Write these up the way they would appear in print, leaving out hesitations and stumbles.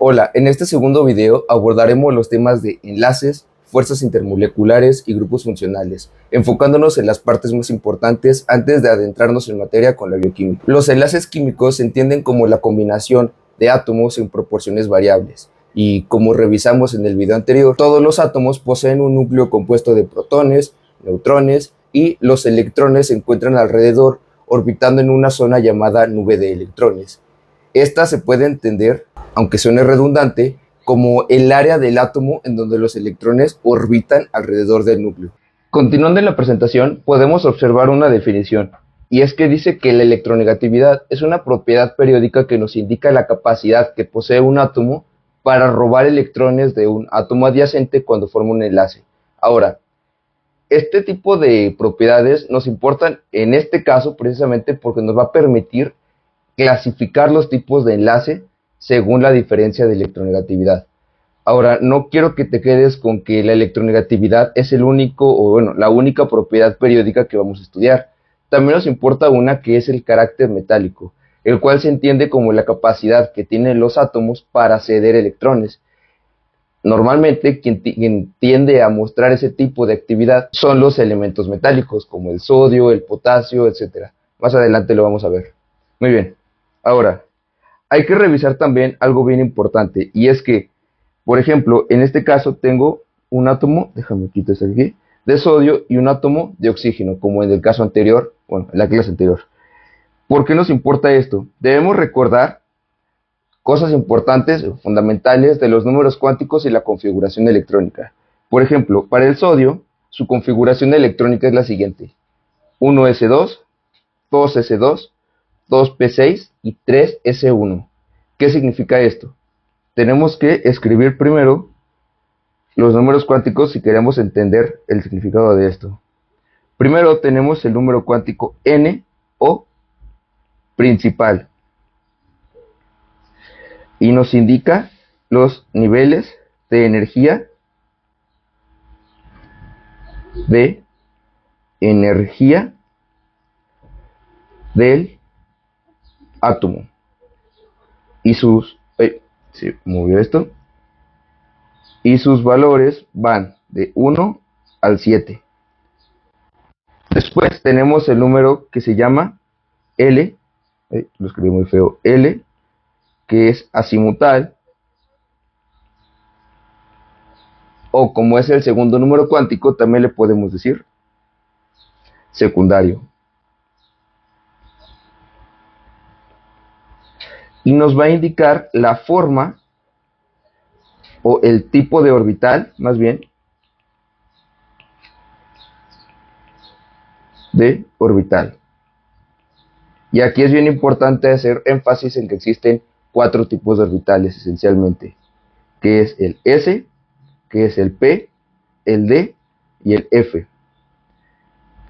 Hola, en este segundo video abordaremos los temas de enlaces, fuerzas intermoleculares y grupos funcionales, enfocándonos en las partes más importantes antes de adentrarnos en materia con la bioquímica. Los enlaces químicos se entienden como la combinación de átomos en proporciones variables, y como revisamos en el video anterior, todos los átomos poseen un núcleo compuesto de protones, neutrones y los electrones se encuentran alrededor orbitando en una zona llamada nube de electrones. Esta se puede entender, aunque suene redundante, como el área del átomo en donde los electrones orbitan alrededor del núcleo. Continuando en la presentación, podemos observar una definición, y es que dice que la electronegatividad es una propiedad periódica que nos indica la capacidad que posee un átomo para robar electrones de un átomo adyacente cuando forma un enlace. Ahora, este tipo de propiedades nos importan en este caso precisamente porque nos va a permitir clasificar los tipos de enlace según la diferencia de electronegatividad. Ahora, no quiero que te quedes con que la electronegatividad es el único, o bueno, la única propiedad periódica que vamos a estudiar. También nos importa una que es el carácter metálico, el cual se entiende como la capacidad que tienen los átomos para ceder electrones. Normalmente, quien tiende a mostrar ese tipo de actividad son los elementos metálicos, como el sodio, el potasio, etc. Más adelante lo vamos a ver. Muy bien. Ahora, hay que revisar también algo bien importante, y es que, por ejemplo, en este caso tengo un átomo, déjame quitar esto aquí, de sodio y un átomo de oxígeno, como en el caso anterior, bueno, en la clase anterior. ¿Por qué nos importa esto? Debemos recordar cosas importantes, fundamentales, de los números cuánticos y la configuración electrónica. Por ejemplo, para el sodio, su configuración electrónica es la siguiente: 1s2, 2s2, 2p6 y 3s1. ¿Qué significa esto? Tenemos que escribir primero los números cuánticos si queremos entender el significado de esto. Primero tenemos el número cuántico n o principal y nos indica los niveles de energía del átomo y sus se movió esto y sus valores van de 1 al 7. Después tenemos el número que se llama L, lo escribí muy feo, L, que es azimutal, o como es el segundo número cuántico, también le podemos decir secundario. Y nos va a indicar la forma o el tipo de orbital, más bien, de orbital. Y aquí es bien importante hacer énfasis en que existen 4 tipos de orbitales esencialmente, que es el S, que es el P, el D y el F.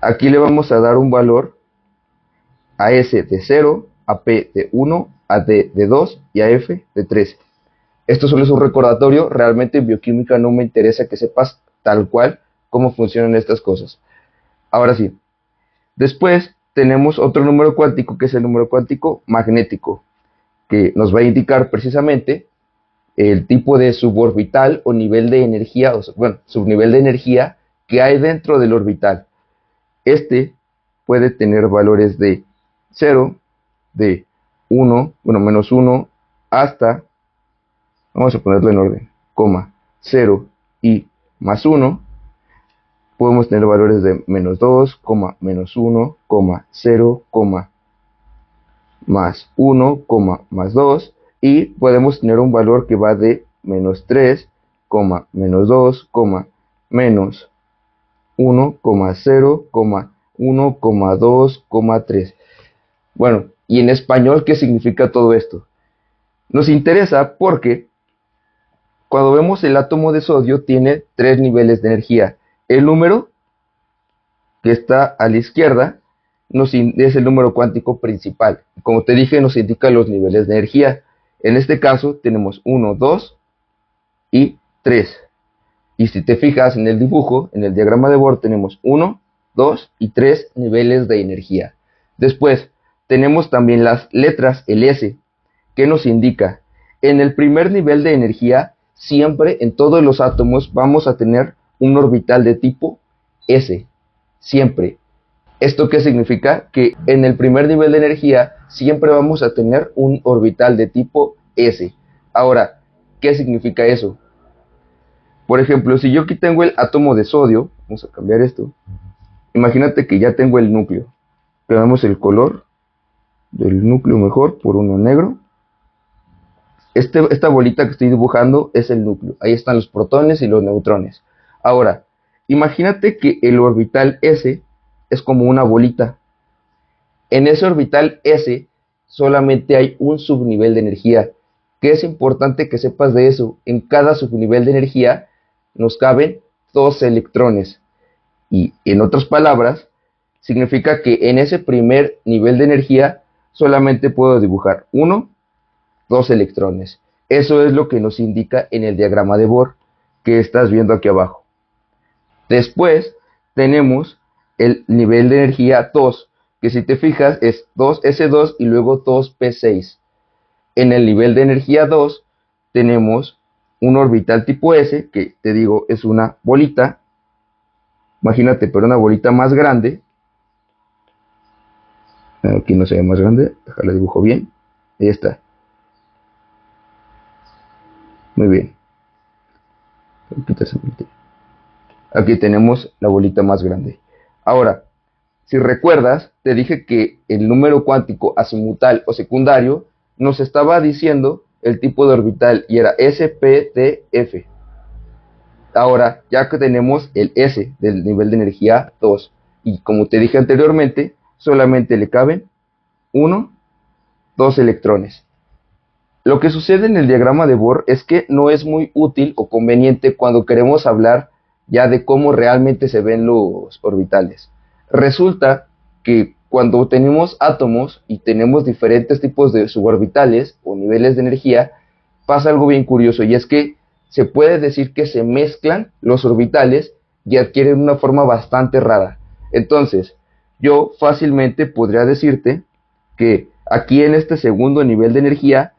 Aquí le vamos a dar un valor a S de 0, a P de 1, a D de 2 y a F de 3. Esto solo es un recordatorio, realmente en bioquímica no me interesa que sepas tal cual cómo funcionan estas cosas. Ahora sí, después tenemos otro número cuántico que es el número cuántico magnético, que nos va a indicar precisamente el tipo de suborbital o nivel de energía, subnivel de energía que hay dentro del orbital. Este puede tener valores de 0, de 1, menos 1, hasta, vamos a ponerlo en orden, 0 y más 1. Podemos tener valores de menos 2, menos 1, 0, más 1, más 2, y podemos tener un valor que va de menos 3, menos 2, menos 1, 0, 1, 2, 3. Bueno, y en español, ¿qué significa todo esto? Nos interesa porque cuando vemos el átomo de sodio tiene 3 niveles de energía. El número que está a la izquierda es el número cuántico principal. Como te dije, nos indica los niveles de energía. En este caso tenemos 1, 2 y 3. Y si te fijas en el dibujo, en el diagrama de Bohr, tenemos 1, 2 y 3 niveles de energía. Después tenemos también las letras, el S, que nos indica En el primer nivel de energía, siempre en todos los átomos vamos a tener un orbital de tipo S, siempre. ¿Esto qué significa? Que en el primer nivel de energía siempre vamos a tener un orbital de tipo S. Ahora, ¿qué significa eso? Por ejemplo, si yo aquí tengo el átomo de sodio, vamos a cambiar esto. Imagínate que ya tengo el núcleo. Cambiamos el color del núcleo mejor por uno negro. Esta bolita que estoy dibujando es el núcleo. Ahí están los protones y los neutrones. Ahora, imagínate que el orbital S es como una bolita. En ese orbital S solamente hay un subnivel de energía. ¿Qué es importante que sepas de eso? En cada subnivel de energía nos caben 2 electrones. Y en otras palabras, significa que en ese primer nivel de energía solamente puedo dibujar 2 electrones. Eso es lo que nos indica en el diagrama de Bohr que estás viendo aquí abajo. Después tenemos el nivel de energía 2, que si te fijas es 2S2 y luego 2P6. En el nivel de energía 2 tenemos un orbital tipo S, que te digo es una bolita. Imagínate, pero una bolita más grande. Aquí no se ve más grande, déjala dibujo bien. Ahí está. Muy bien. Aquí tenemos la bolita más grande. Ahora, si recuerdas, te dije que el número cuántico azimutal o secundario nos estaba diciendo el tipo de orbital y era SPTF. Ahora, ya que tenemos el S del nivel de energía 2, y como te dije anteriormente, solamente le caben 2 electrones. Lo que sucede en el diagrama de Bohr es que no es muy útil o conveniente cuando queremos hablar ya de cómo realmente se ven los orbitales. Resulta que cuando tenemos átomos y tenemos diferentes tipos de suborbitales o niveles de energía, pasa algo bien curioso, y es que se puede decir que se mezclan los orbitales y adquieren una forma bastante rara. Entonces, yo fácilmente podría decirte que aquí en este segundo nivel de energía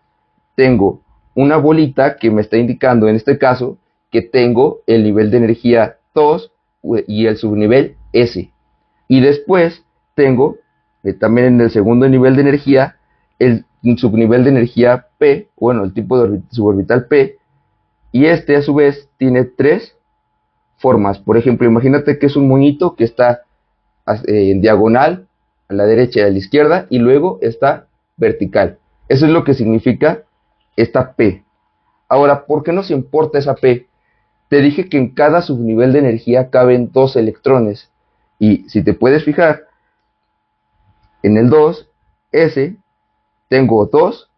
tengo una bolita que me está indicando en este caso que tengo el nivel de energía 2 y el subnivel S. Y después tengo también en el segundo nivel de energía el subnivel de energía P, bueno, el tipo de suborbital P, y este a su vez tiene 3 formas. Por ejemplo, imagínate que es un moñito que está en diagonal a la derecha y a la izquierda y luego está vertical. Eso es lo que significa esta P. Ahora, ¿por qué nos importa esa P? Te dije que en cada subnivel de energía caben 2 electrones. Y si te puedes fijar, en el 2S tengo 2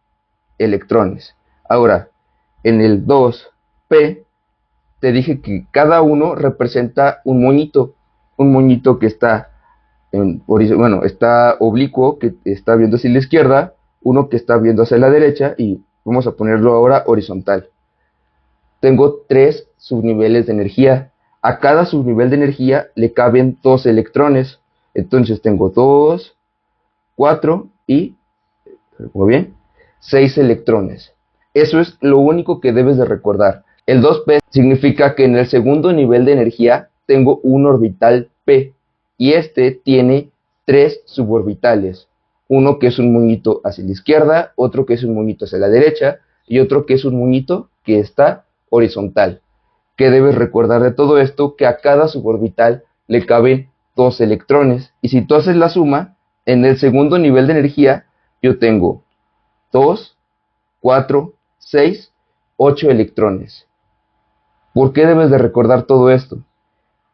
electrones. Ahora, en el 2P te dije que cada uno representa un moñito que está está oblicuo, que está viendo hacia la izquierda, uno que está viendo hacia la derecha y vamos a ponerlo ahora horizontal. Tengo 3 subniveles de energía. A cada subnivel de energía le caben 2 electrones. Entonces tengo 2, 4 y, muy bien, 6 electrones. Eso es lo único que debes de recordar. El 2p significa que en el segundo nivel de energía tengo un orbital p y este tiene 3 suborbitales. Uno que es un moñito hacia la izquierda, otro que es un moñito hacia la derecha y otro que es un moñito que está horizontal. ¿Qué debes recordar de todo esto? Que a cada suborbital le caben 2 electrones. Y si tú haces la suma, en el segundo nivel de energía yo tengo 2, 4, 6, 8 electrones. ¿Por qué debes de recordar todo esto?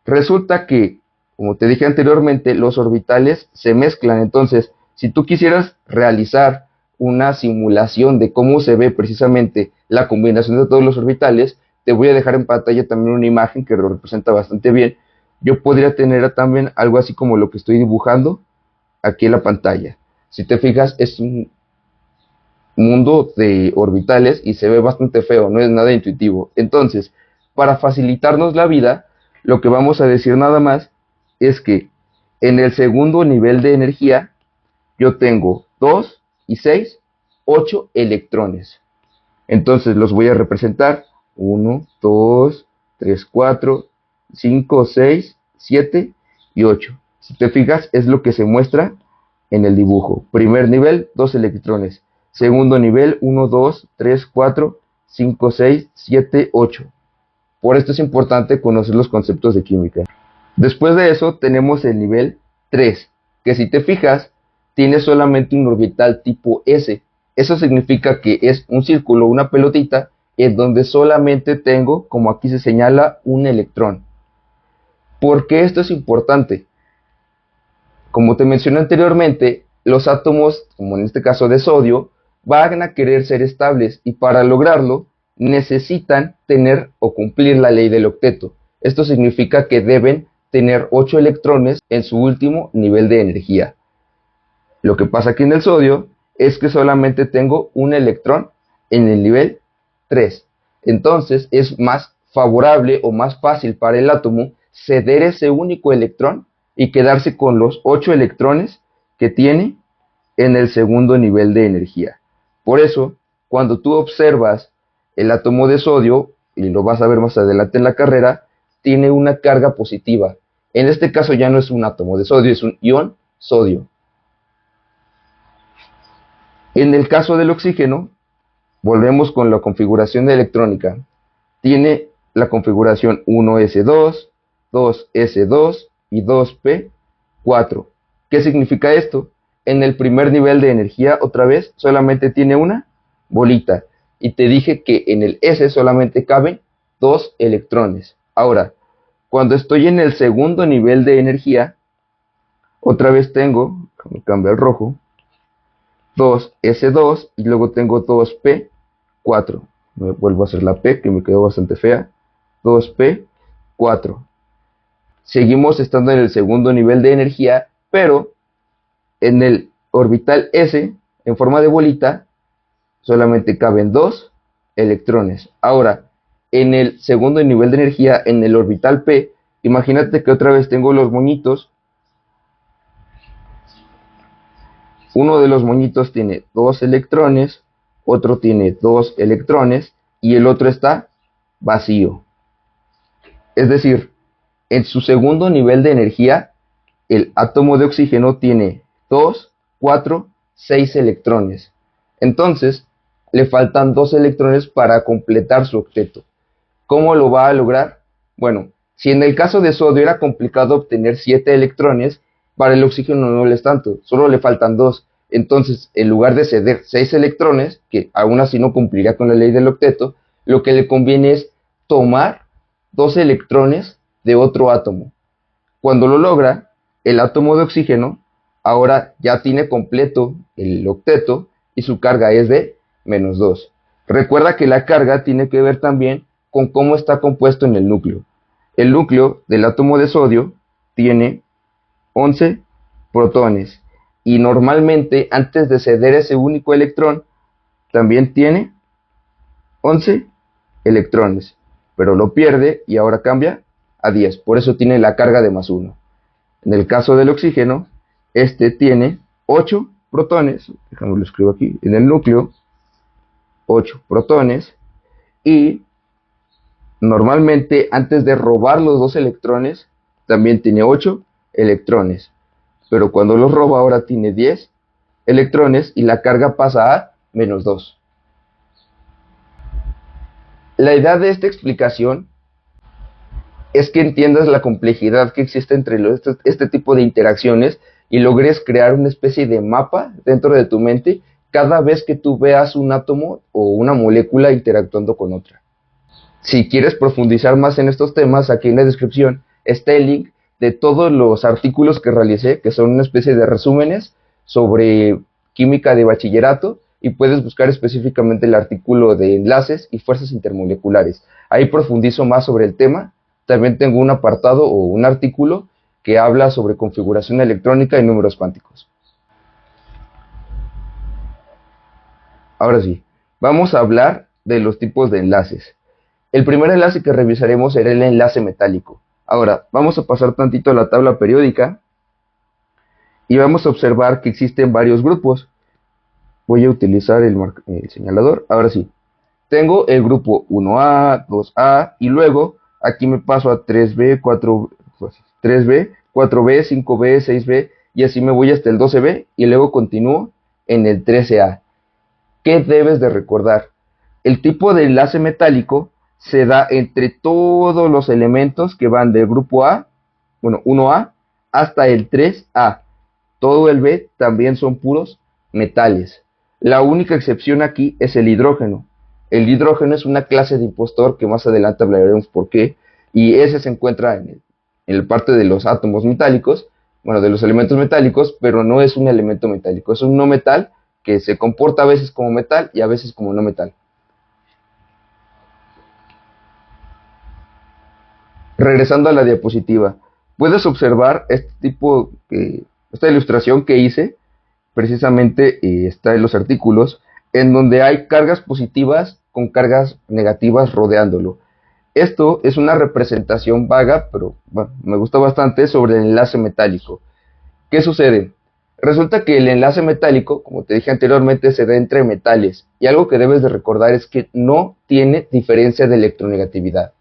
Resulta que, como te dije anteriormente, los orbitales se mezclan. Entonces, si tú quisieras realizar una simulación de cómo se ve precisamente la combinación de todos los orbitales, te voy a dejar en pantalla también una imagen que lo representa bastante bien. Yo podría tener también algo así como lo que estoy dibujando aquí en la pantalla. Si te fijas, es un mundo de orbitales y se ve bastante feo, no es nada intuitivo. Entonces, para facilitarnos la vida, lo que vamos a decir nada más es que en el segundo nivel de energía yo tengo 2 y 6, 8 electrones. Entonces los voy a representar 1, 2, 3, 4, 5, 6, 7 y 8. Si te fijas, es lo que se muestra en el dibujo. Primer nivel, 2 electrones. Segundo nivel, 1, 2, 3, 4, 5, 6, 7, 8. Por esto es importante conocer los conceptos de química. Después de eso tenemos el nivel 3, que si te fijas, tiene solamente un orbital tipo S. Eso significa que es un círculo, una pelotita, en donde solamente tengo, como aquí se señala, un electrón. ¿Por qué esto es importante? Como te mencioné anteriormente, los átomos, como en este caso de sodio, van a querer ser estables y para lograrlo necesitan tener o cumplir la ley del octeto. Esto significa que deben tener 8 electrones en su último nivel de energía. Lo que pasa aquí en el sodio es que solamente tengo un electrón en el nivel 3. Entonces es más favorable o más fácil para el átomo ceder ese único electrón y quedarse con los 8 electrones que tiene en el segundo nivel de energía. Por eso, cuando tú observas el átomo de sodio, y lo vas a ver más adelante en la carrera, tiene una carga positiva. En este caso ya no es un átomo de sodio, es un ion sodio. En el caso del oxígeno, volvemos con la configuración electrónica. Tiene la configuración 1s2, 2s2 y 2p4. ¿Qué significa esto? En el primer nivel de energía, otra vez, solamente tiene una bolita. Y te dije que en el S solamente caben 2 electrones. Ahora, cuando estoy en el segundo nivel de energía, otra vez tengo, me cambio al rojo, 2s2 y luego tengo 2p4. Me vuelvo a hacer la P, que me quedó bastante fea. 2p4. Seguimos estando en el segundo nivel de energía, pero en el orbital S, en forma de bolita, solamente caben 2 electrones. Ahora, en el segundo nivel de energía, en el orbital P, imagínate que otra vez tengo los moñitos. Uno de los moñitos tiene 2 electrones, otro tiene 2 electrones y el otro está vacío. Es decir, en su segundo nivel de energía, el átomo de oxígeno tiene 2, 4, 6 electrones. Entonces, le faltan 2 electrones para completar su octeto. ¿Cómo lo va a lograr? Bueno, si en el caso de sodio era complicado obtener 7 electrones, para el oxígeno no lo es tanto, solo le faltan 2. Entonces, en lugar de ceder 6 electrones, que aún así no cumpliría con la ley del octeto, lo que le conviene es tomar 2 electrones de otro átomo. Cuando lo logra, el átomo de oxígeno ahora ya tiene completo el octeto y su carga es de -2. Recuerda que la carga tiene que ver también con cómo está compuesto en el núcleo. El núcleo del átomo de sodio tiene 11 protones y normalmente antes de ceder ese único electrón también tiene 11 electrones, pero lo pierde y ahora cambia a 10, por eso tiene la carga de +1. En el caso del oxígeno, este tiene 8 protones, déjame lo escribo aquí, en el núcleo, 8 protones, y normalmente antes de robar los 2 electrones, también tiene 8 electrones, pero cuando los roba ahora tiene 10 electrones y la carga pasa a -2. La idea de esta explicación es que entiendas la complejidad que existe entre este tipo de interacciones y logres crear una especie de mapa dentro de tu mente cada vez que tú veas un átomo o una molécula interactuando con otra. Si quieres profundizar más en estos temas, aquí en la descripción está el link de todos los artículos que realicé, que son una especie de resúmenes sobre química de bachillerato, y puedes buscar específicamente el artículo de enlaces y fuerzas intermoleculares. Ahí profundizo más sobre el tema. También tengo un apartado o un artículo que habla sobre configuración electrónica y números cuánticos. Ahora sí, vamos a hablar de los tipos de enlaces. El primer enlace que revisaremos será el enlace metálico. Ahora, vamos a pasar tantito a la tabla periódica y vamos a observar que existen varios grupos. Voy a utilizar el señalador. Ahora sí, Tengo el grupo 1A, 2A y luego aquí me paso a 3B, 4, 3B, 4B, 5B, 6B y así me voy hasta el 12B y luego continúo en el 13A. ¿Qué debes de recordar? El tipo de enlace metálico se da entre todos los elementos que van del grupo A, bueno, 1A, hasta el 3A. Todo el B también son puros metales. La única excepción aquí es el hidrógeno. El hidrógeno es una clase de impostor que más adelante hablaremos por qué, y ese se encuentra en la parte de los átomos metálicos, bueno, de los elementos metálicos, pero no es un elemento metálico, es un no metal que se comporta a veces como metal y a veces como no metal. Regresando a la diapositiva, puedes observar esta ilustración que hice, precisamente está en los artículos, en donde hay cargas positivas con cargas negativas rodeándolo. Esto es una representación vaga, pero bueno, me gusta bastante, sobre el enlace metálico. ¿Qué sucede? Resulta que el enlace metálico, como te dije anteriormente, se da entre metales, y algo que debes de recordar es que no tiene diferencia de electronegatividad.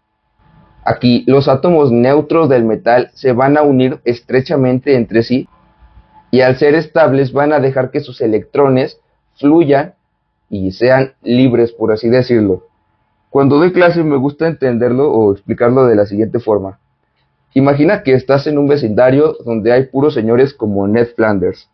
Aquí los átomos neutros del metal se van a unir estrechamente entre sí y al ser estables van a dejar que sus electrones fluyan y sean libres, por así decirlo. Cuando doy clases me gusta entenderlo o explicarlo de la siguiente forma. Imagina que estás en un vecindario donde hay puros señores como Ned Flanders,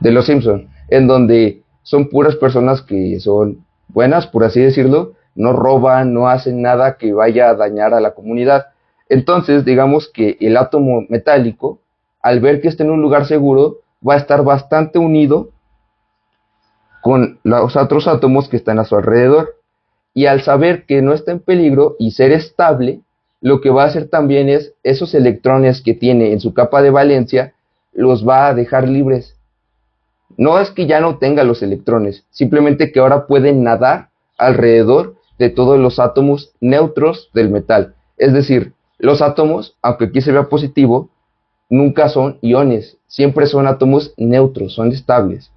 de Los Simpson, en donde son puras personas que son buenas, por así decirlo, no roban, no hacen nada que vaya a dañar a la comunidad. Entonces, digamos que el átomo metálico, al ver que está en un lugar seguro, va a estar bastante unido con los otros átomos que están a su alrededor. Y al saber que no está en peligro y ser estable, lo que va a hacer también es esos electrones que tiene en su capa de valencia, los va a dejar libres. No es que ya no tenga los electrones, simplemente que ahora pueden nadar alrededor de todos los átomos neutros del metal. Es decir, los átomos, aunque aquí se vea positivo, nunca son iones, siempre son átomos neutros, son estables.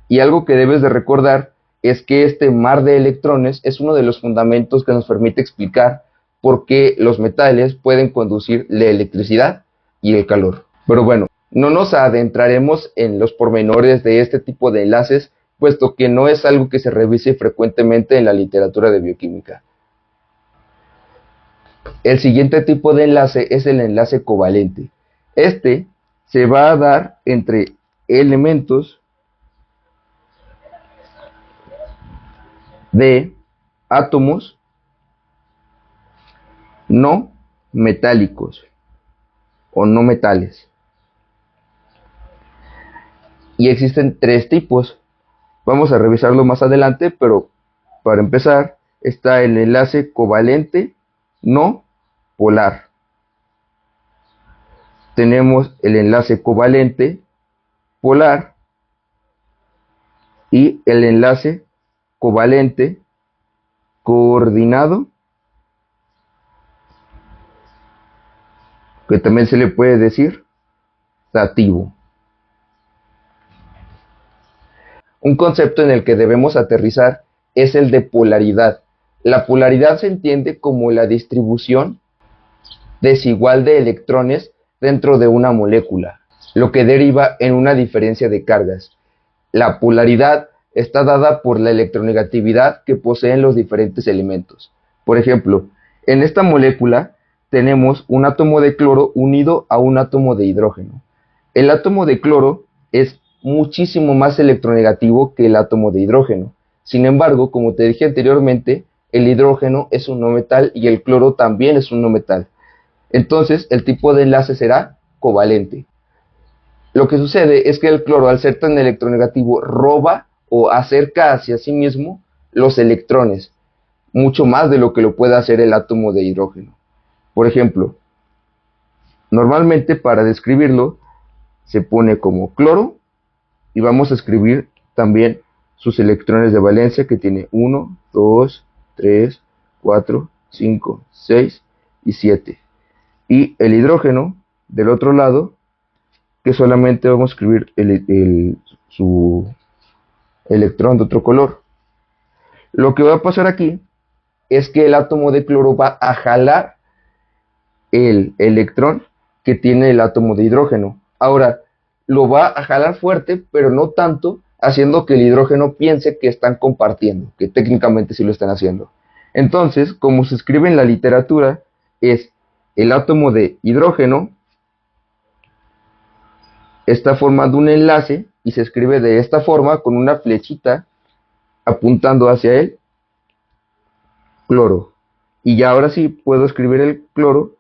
Y algo que debes de recordar es que este mar de electrones es uno de los fundamentos que nos permite explicar por qué los metales pueden conducir la electricidad y el calor. Pero bueno, no nos adentraremos en los pormenores de este tipo de enlaces, puesto que no es algo que se revise frecuentemente en la literatura de bioquímica. El siguiente tipo de enlace es el enlace covalente. Este se va a dar entre elementos de átomos no metálicos o no metales. Y existen tres tipos. Vamos a revisarlo más adelante, pero para empezar está el enlace covalente no polar. Tenemos el enlace covalente polar y el enlace covalente coordinado, que también se le puede decir dativo. Un concepto en el que debemos aterrizar es el de polaridad. La polaridad se entiende como la distribución desigual de electrones dentro de una molécula, lo que deriva en una diferencia de cargas. La polaridad está dada por la electronegatividad que poseen los diferentes elementos. Por ejemplo, en esta molécula tenemos un átomo de cloro unido a un átomo de hidrógeno. El átomo de cloro es muchísimo más electronegativo que el átomo de hidrógeno. Sin embargo, como te dije anteriormente, el hidrógeno es un no metal y el cloro también es un no metal. Entonces, el tipo de enlace será covalente. Lo que sucede es que el cloro, al ser tan electronegativo, roba o acerca hacia sí mismo los electrones, mucho más de lo que lo puede hacer el átomo de hidrógeno. Por ejemplo, normalmente para describirlo se pone como cloro y vamos a escribir también sus electrones de valencia, que tiene 1, 2, 3, 4, 5, 6 y 7. Y el hidrógeno del otro lado, que solamente vamos a escribir electrón de otro color. Lo que va a pasar aquí es que el átomo de cloro va a jalar el electrón que tiene el átomo de hidrógeno. Ahora, lo va a jalar fuerte, pero no tanto, haciendo que el hidrógeno piense que están compartiendo, que técnicamente sí lo están haciendo. Entonces, como se escribe en la literatura, es el átomo de hidrógeno está formando un enlace y se escribe de esta forma con una flechita apuntando hacia el cloro. Y ya ahora sí puedo escribir el cloro.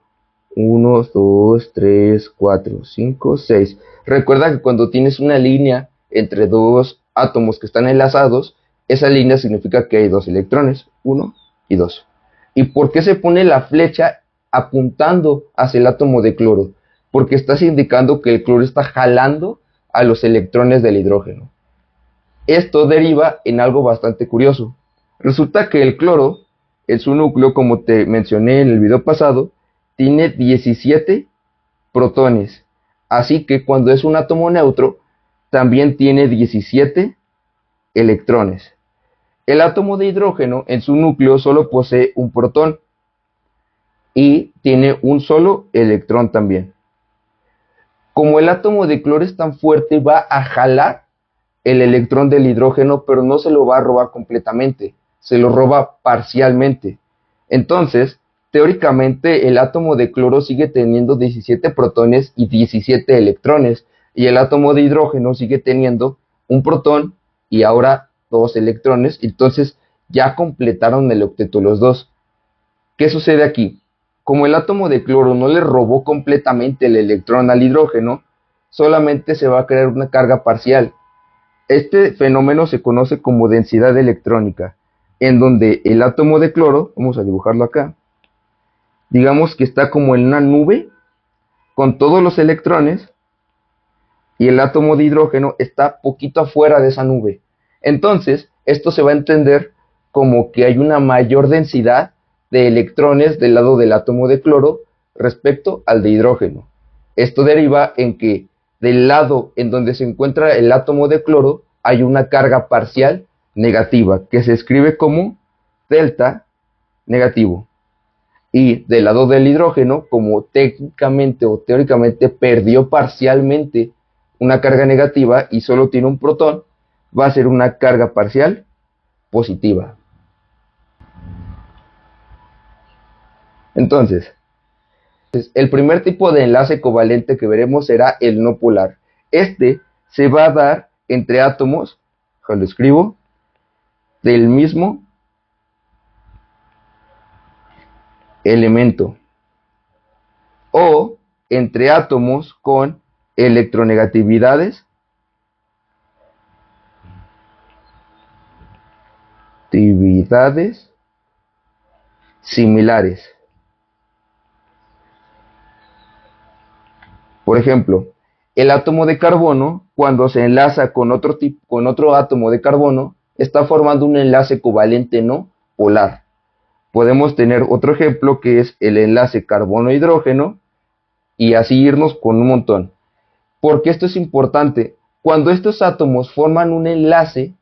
1, 2, 3, 4, 5, 6. Recuerda que cuando tienes una línea entre dos átomos que están enlazados, esa línea significa que hay dos electrones, 1 y 2. ¿Y por qué se pone la flecha apuntando hacia el átomo de cloro? Porque estás indicando que el cloro está jalando a los electrones del hidrógeno. Esto deriva en algo bastante curioso. Resulta que el cloro, en su núcleo, como te mencioné en el video pasado, tiene 17 protones. Así que cuando es un átomo neutro, también tiene 17 electrones. El átomo de hidrógeno en su núcleo solo posee un protón y tiene un solo electrón también. Como el átomo de cloro es tan fuerte, va a jalar el electrón del hidrógeno, pero no se lo va a robar completamente, se lo roba parcialmente. Entonces, teóricamente, el átomo de cloro sigue teniendo 17 protones y 17 electrones, y el átomo de hidrógeno sigue teniendo un protón y ahora 2 electrones, entonces ya completaron el octeto los dos. ¿Qué sucede aquí? Como el átomo de cloro no le robó completamente el electrón al hidrógeno, solamente se va a crear una carga parcial. Este fenómeno se conoce como densidad electrónica, en donde el átomo de cloro, vamos a dibujarlo acá, digamos que está como en una nube con todos los electrones y el átomo de hidrógeno está poquito afuera de esa nube. Entonces, esto se va a entender como que hay una mayor densidad de electrones del lado del átomo de cloro respecto al de hidrógeno. Esto deriva en que del lado en donde se encuentra el átomo de cloro hay una carga parcial negativa que se escribe como delta negativo. Y del lado del hidrógeno, como técnicamente o teóricamente perdió parcialmente una carga negativa y solo tiene un protón, va a ser una carga parcial positiva. Entonces, el primer tipo de enlace covalente que veremos será el no polar. Este se va a dar entre átomos, lo escribo, del mismo elemento o entre átomos con electronegatividades similares. Por ejemplo, el átomo de carbono, cuando se enlaza con otro átomo de carbono, está formando un enlace covalente no polar. Podemos tener otro ejemplo que es el enlace carbono-hidrógeno y así irnos con un montón. Porque esto es importante. Cuando estos átomos forman un enlace,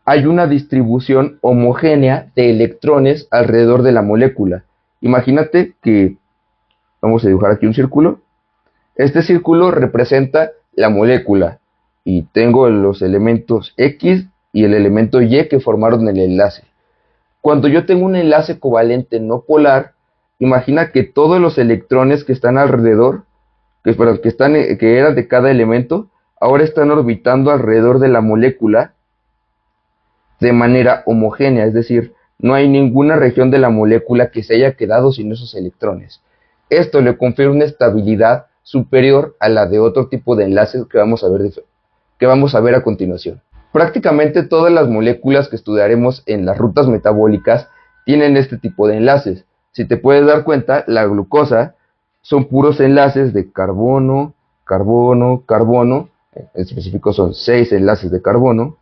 hay una distribución homogénea de electrones alrededor de la molécula. Imagínate que, vamos a dibujar aquí un círculo. Este círculo representa la molécula y tengo los elementos X y el elemento Y que formaron el enlace. Cuando yo tengo un enlace covalente no polar, imagina que todos los electrones que están alrededor, que eran de cada elemento, ahora están orbitando alrededor de la molécula de manera homogénea, es decir, no hay ninguna región de la molécula que se haya quedado sin esos electrones. Esto le confiere una estabilidad superior a la de otro tipo de enlaces que vamos a ver a continuación. Prácticamente todas las moléculas que estudiaremos en las rutas metabólicas tienen este tipo de enlaces. Si te puedes dar cuenta, la glucosa son puros enlaces de carbono, carbono, carbono. En específico son 6 enlaces de carbono.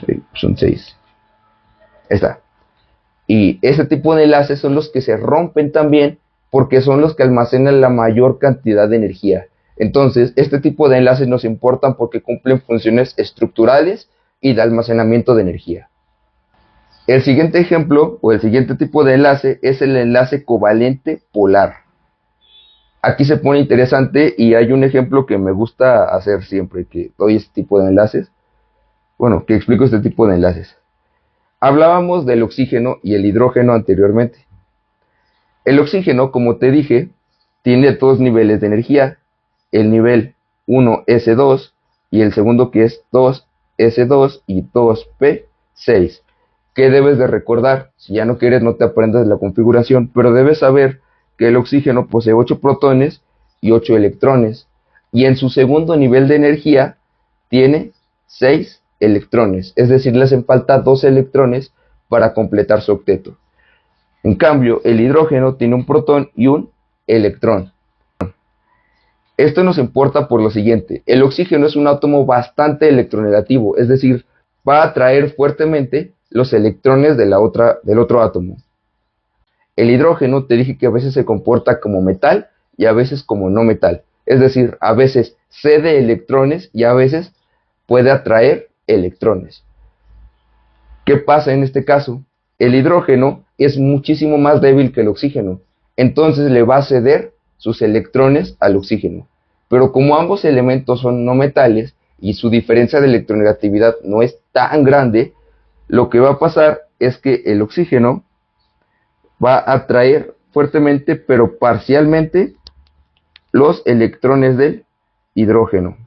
Sí, son 6. Está. Y ese tipo de enlaces son los que se rompen también porque son los que almacenan la mayor cantidad de energía. Entonces, este tipo de enlaces nos importan porque cumplen funciones estructurales y de almacenamiento de energía. El siguiente ejemplo o el siguiente tipo de enlace es el enlace covalente polar. Aquí se pone interesante y hay un ejemplo que me gusta hacer siempre que doy este tipo de enlaces. Bueno, que explico este tipo de enlaces. Hablábamos del oxígeno y el hidrógeno anteriormente. El oxígeno, como te dije, tiene dos niveles de energía. El nivel 1S2 y el segundo que es 2S2 y 2P6. ¿Qué debes de recordar? Si ya no quieres, no te aprendas la configuración, pero debes saber que el oxígeno posee 8 protones y 8 electrones. Y en su segundo nivel de energía tiene 6 electrones. Es decir, le hacen falta 2 electrones para completar su octeto. En cambio, el hidrógeno tiene un protón y un electrón. Esto nos importa por lo siguiente: el oxígeno es un átomo bastante electronegativo, es decir, va a atraer fuertemente los electrones del otro átomo. El hidrógeno te dije que a veces se comporta como metal y a veces como no metal, es decir, a veces cede electrones y a veces puede atraer electrones. ¿Qué pasa en este caso? El hidrógeno es muchísimo más débil que el oxígeno, entonces le va a ceder sus electrones al oxígeno. Pero como ambos elementos son no metales y su diferencia de electronegatividad no es tan grande, lo que va a pasar es que el oxígeno va a atraer fuertemente pero parcialmente los electrones del hidrógeno.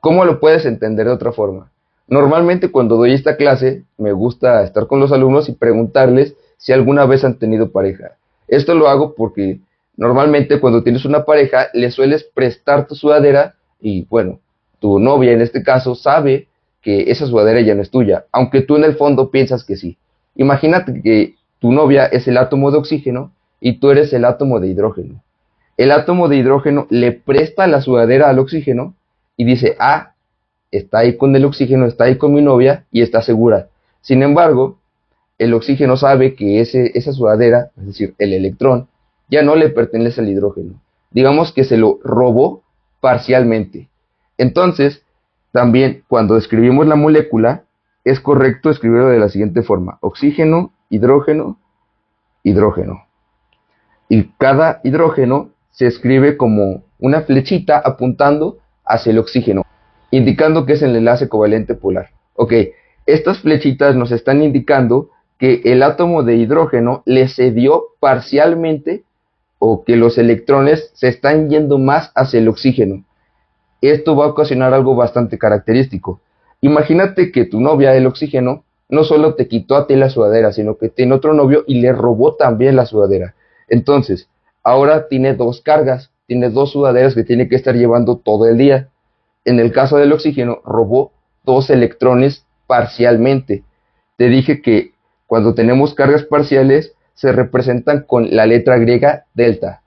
¿Cómo lo puedes entender de otra forma? Normalmente cuando doy esta clase me gusta estar con los alumnos y preguntarles si alguna vez han tenido pareja. Esto lo hago porque normalmente cuando tienes una pareja le sueles prestar tu sudadera y bueno, tu novia en este caso sabe que esa sudadera ya no es tuya, aunque tú en el fondo piensas que sí. Imagínate que tu novia es el átomo de oxígeno y tú eres el átomo de hidrógeno. El átomo de hidrógeno le presta la sudadera al oxígeno y dice, ah, está ahí con el oxígeno, está ahí con mi novia y está segura. Sin embargo, el oxígeno sabe que esa sudadera, es decir, el electrón, ya no le pertenece al hidrógeno. Digamos que se lo robó parcialmente. Entonces, también cuando escribimos la molécula, es correcto escribirlo de la siguiente forma: oxígeno, hidrógeno, hidrógeno. Y cada hidrógeno se escribe como una flechita apuntando hacia el oxígeno, indicando que es el enlace covalente polar. Ok, estas flechitas nos están indicando que el átomo de hidrógeno le cedió parcialmente o que los electrones se están yendo más hacia el oxígeno. Esto va a ocasionar algo bastante característico. Imagínate que tu novia, el oxígeno, no solo te quitó a ti la sudadera, sino que tiene otro novio y le robó también la sudadera. Entonces, ahora tiene dos cargas, tiene dos sudaderas que tiene que estar llevando todo el día. En el caso del oxígeno, robó dos electrones parcialmente. Te dije que cuando tenemos cargas parciales se representan con la letra griega delta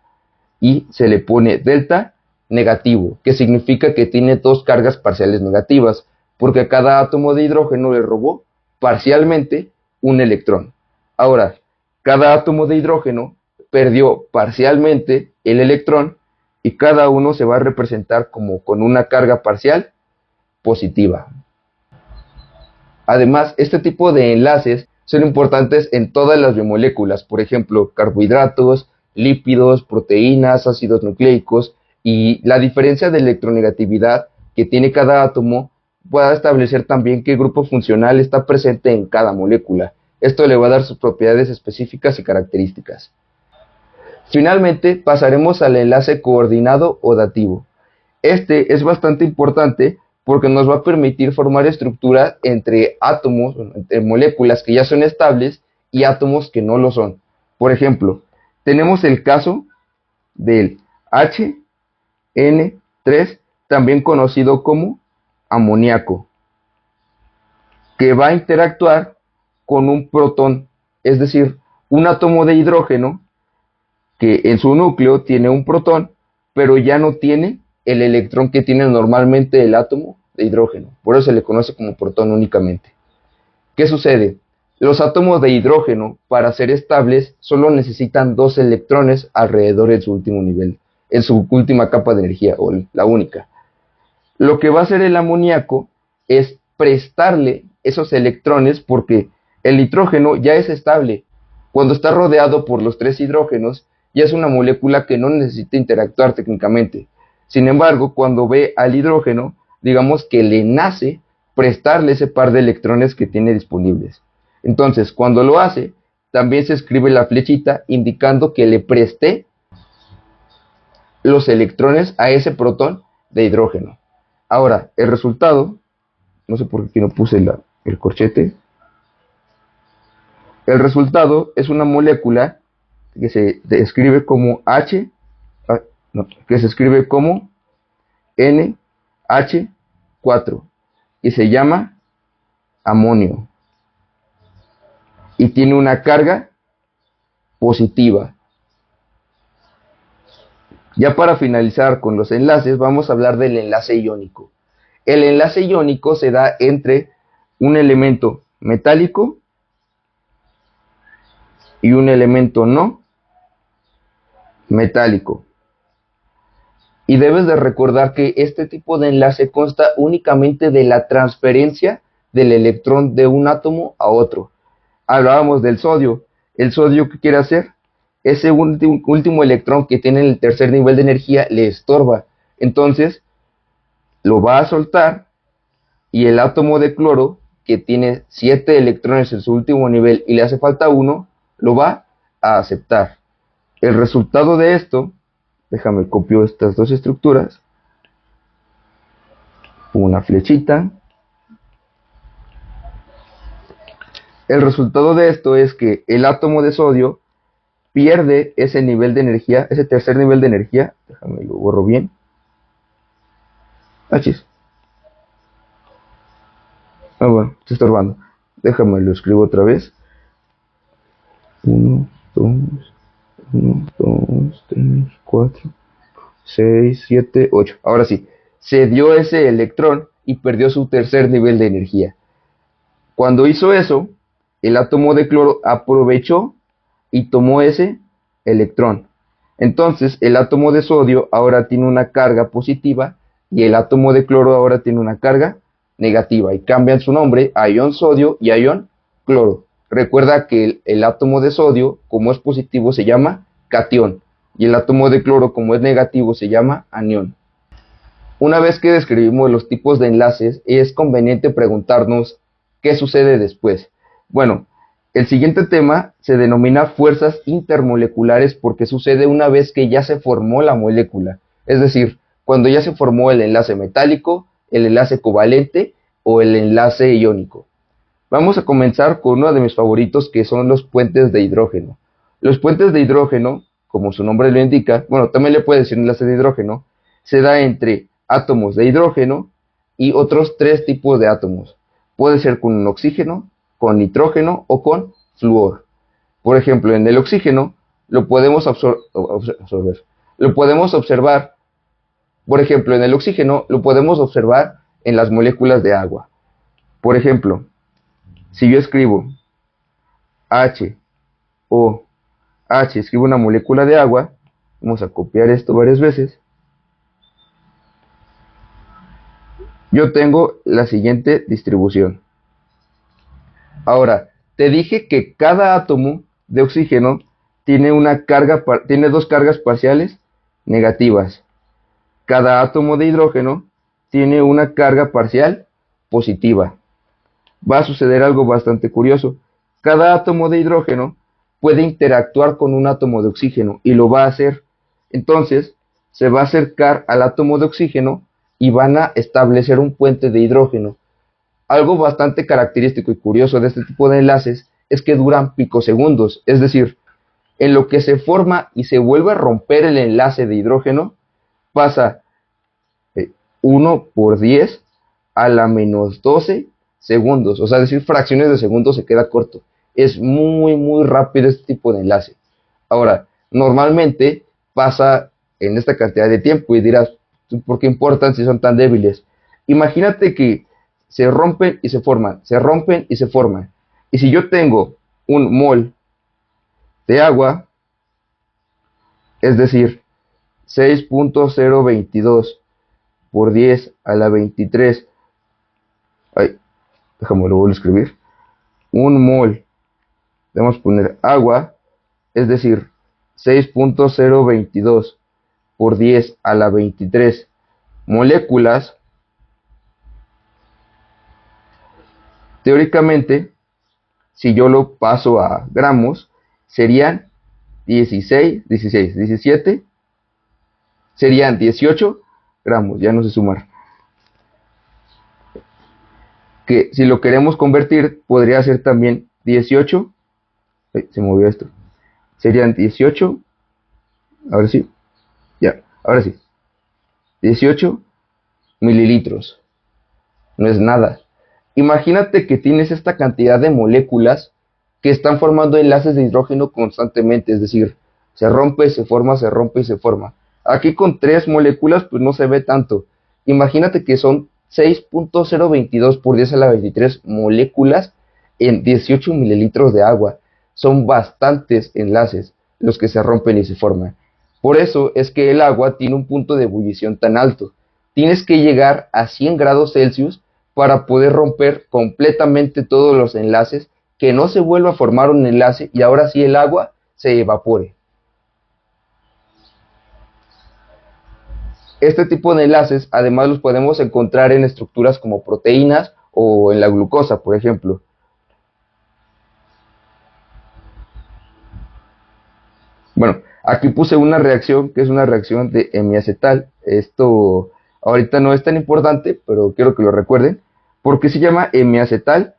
y se le pone delta negativo, que significa que tiene dos cargas parciales negativas, porque a cada átomo de hidrógeno le robó parcialmente un electrón. Ahora, cada átomo de hidrógeno perdió parcialmente el electrón y cada uno se va a representar como con una carga parcial positiva. Además, este tipo de enlaces son importantes en todas las biomoléculas, por ejemplo, carbohidratos, lípidos, proteínas, ácidos nucleicos, y la diferencia de electronegatividad que tiene cada átomo pueda establecer también qué grupo funcional está presente en cada molécula. Esto le va a dar sus propiedades específicas y características. Finalmente, pasaremos al enlace coordinado o dativo. Este es bastante importante porque nos va a permitir formar estructuras entre átomos, entre moléculas que ya son estables y átomos que no lo son. Por ejemplo, tenemos el caso del HN3, también conocido como amoníaco, que va a interactuar con un protón, es decir, un átomo de hidrógeno que en su núcleo tiene un protón, pero ya no tiene el electrón que tiene normalmente el átomo de hidrógeno. Por eso se le conoce como protón únicamente. ¿Qué sucede? Los átomos de hidrógeno, para ser estables, solo necesitan dos electrones alrededor de su último nivel. en su última capa de energía, o la única. Lo que va a hacer el amoníaco es prestarle esos electrones, porque el nitrógeno ya es estable. Cuando está rodeado por los 3 hidrógenos, ya es una molécula que no necesita interactuar técnicamente. Sin embargo, cuando ve al hidrógeno, digamos que le nace prestarle ese par de electrones que tiene disponibles. Entonces, cuando lo hace, también se escribe la flechita indicando que le presté los electrones a ese protón de hidrógeno. Ahora, el resultado, no sé por qué no puse el corchete. El resultado es una molécula que se escribe como que se escribe como NH4 y se llama amonio y tiene una carga positiva. Ya para finalizar con los enlaces, vamos a hablar del enlace iónico. El enlace iónico se da entre un elemento metálico y un elemento no metálico. Y debes de recordar que este tipo de enlace consta únicamente de la transferencia del electrón de un átomo a otro. Hablábamos del sodio. El sodio, ¿qué quiere hacer? Ese último electrón que tiene en el tercer nivel de energía le estorba. Entonces, lo va a soltar y el átomo de cloro, que tiene 7 electrones en su último nivel y le hace falta 1, lo va a aceptar. El resultado de esto, déjame copio estas dos estructuras, una flechita. El resultado de esto es que el átomo de sodio pierde ese nivel de energía, ese tercer nivel de energía. Déjame lo borro bien. Bueno, está estorbando. Déjame lo escribo otra vez. 1, 2, 1, 2, 3, 4, 6, 7, 8. Ahora sí, se dio ese electrón y perdió su tercer nivel de energía. Cuando hizo eso, el átomo de cloro aprovechó y tomó ese electrón. Entonces, el átomo de sodio ahora tiene una carga positiva y el átomo de cloro ahora tiene una carga negativa y cambian su nombre a ion sodio y a ion cloro. Recuerda que el átomo de sodio, como es positivo, se llama catión y el átomo de cloro, como es negativo, se llama anión. Una vez que describimos los tipos de enlaces, es conveniente preguntarnos qué sucede después. Bueno, el siguiente tema se denomina fuerzas intermoleculares porque sucede una vez que ya se formó la molécula, es decir, cuando ya se formó el enlace metálico, el enlace covalente o el enlace iónico. Vamos a comenzar con uno de mis favoritos, que son los puentes de hidrógeno. Los puentes de hidrógeno, como su nombre lo indica, bueno, también le puede decir enlace de hidrógeno, se da entre átomos de hidrógeno y otros 3 tipos de átomos. Puede ser con un oxígeno, con nitrógeno o con flúor. Por ejemplo, en el oxígeno lo podemos observar. Por ejemplo, en el oxígeno lo podemos observar en las moléculas de agua. Por ejemplo, si yo escribo H, O, H, escribo una molécula de agua, vamos a copiar esto varias veces. Yo tengo la siguiente distribución. Ahora, te dije que cada átomo de oxígeno tiene tiene 2 cargas parciales negativas. Cada átomo de hidrógeno tiene una carga parcial positiva. Va a suceder algo bastante curioso. Cada átomo de hidrógeno puede interactuar con un átomo de oxígeno y lo va a hacer. Entonces, se va a acercar al átomo de oxígeno y van a establecer un puente de hidrógeno. Algo bastante característico y curioso de este tipo de enlaces es que duran picosegundos, es decir, en lo que se forma y se vuelve a romper el enlace de hidrógeno, pasa 1 por 10 a la menos 12 segundos, o sea, decir fracciones de segundos se queda corto. Es muy rápido este tipo de enlace. Ahora, normalmente pasa en esta cantidad de tiempo y dirás, ¿por qué importan si son tan débiles? Imagínate que se rompen y se forman, se rompen y se forman. Y si yo tengo un mol de agua, es decir, 6.022 por 10 a la 23. Ay, déjame lo vuelvo a escribir. Un mol, debemos poner agua, es decir, 6.022 por 10 a la 23 moléculas. Teóricamente, si yo lo paso a gramos, serían 17, serían 18 gramos, ya no sé sumar. Que si lo queremos convertir, podría ser también 18, se movió esto, serían 18, ahora sí, ya, ahora sí, 18 mililitros, no es nada. Imagínate que tienes esta cantidad de moléculas que están formando enlaces de hidrógeno constantemente, es decir, se rompe, se forma, se rompe y se forma. Aquí con 3 moléculas pues no se ve tanto. Imagínate que son 6.022 por 10 a la 23 moléculas en 18 mililitros de agua. Son bastantes enlaces los que se rompen y se forman. Por eso es que el agua tiene un punto de ebullición tan alto. Tienes que llegar a 100 grados Celsius para poder romper completamente todos los enlaces, que no se vuelva a formar un enlace y ahora sí el agua se evapore. Este tipo de enlaces además los podemos encontrar en estructuras como proteínas o en la glucosa, por ejemplo. Bueno, aquí puse una reacción que es una reacción de hemiacetal. Esto ahorita no es tan importante, pero quiero que lo recuerden. ¿Por qué se llama hemiacetal?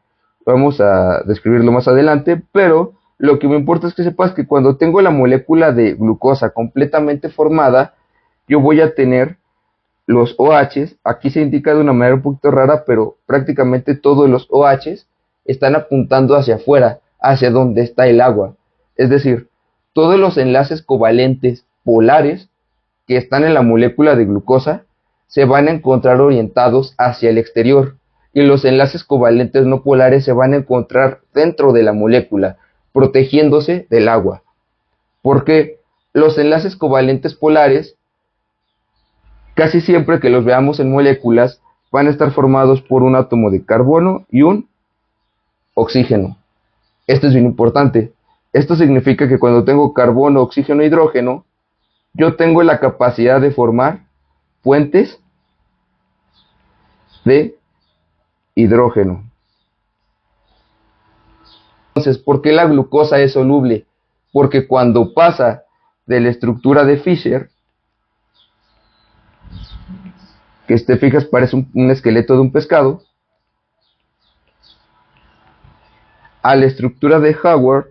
Vamos a describirlo más adelante, pero lo que me importa es que sepas que cuando tengo la molécula de glucosa completamente formada, yo voy a tener los OHs. Aquí se indica de una manera un poquito rara, pero prácticamente todos los OHs están apuntando hacia afuera, hacia donde está el agua. Es decir, todos los enlaces covalentes polares que están en la molécula de glucosa se van a encontrar orientados hacia el exterior y los enlaces covalentes no polares se van a encontrar dentro de la molécula, protegiéndose del agua. Porque los enlaces covalentes polares, casi siempre que los veamos en moléculas, van a estar formados por un átomo de carbono y un oxígeno. Esto es bien importante. Esto significa que cuando tengo carbono, oxígeno e hidrógeno, yo tengo la capacidad de formar puentes de hidrógeno. Entonces, ¿por qué la glucosa es soluble? Porque cuando pasa de la estructura de Fischer, que te fijas parece un esqueleto de un pescado, a la estructura de Howard,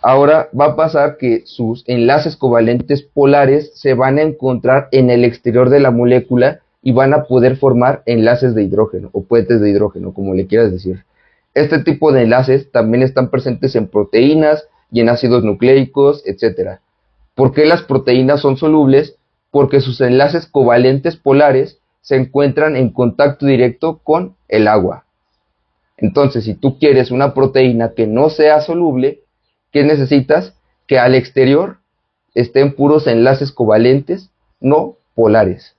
ahora va a pasar que sus enlaces covalentes polares se van a encontrar en el exterior de la molécula y van a poder formar enlaces de hidrógeno o puentes de hidrógeno, como le quieras decir. Este tipo de enlaces también están presentes en proteínas y en ácidos nucleicos, etc. ¿Por qué las proteínas son solubles? Porque sus enlaces covalentes polares se encuentran en contacto directo con el agua. Entonces, si tú quieres una proteína que no sea soluble, ¿qué necesitas? Que al exterior estén puros enlaces covalentes no polares.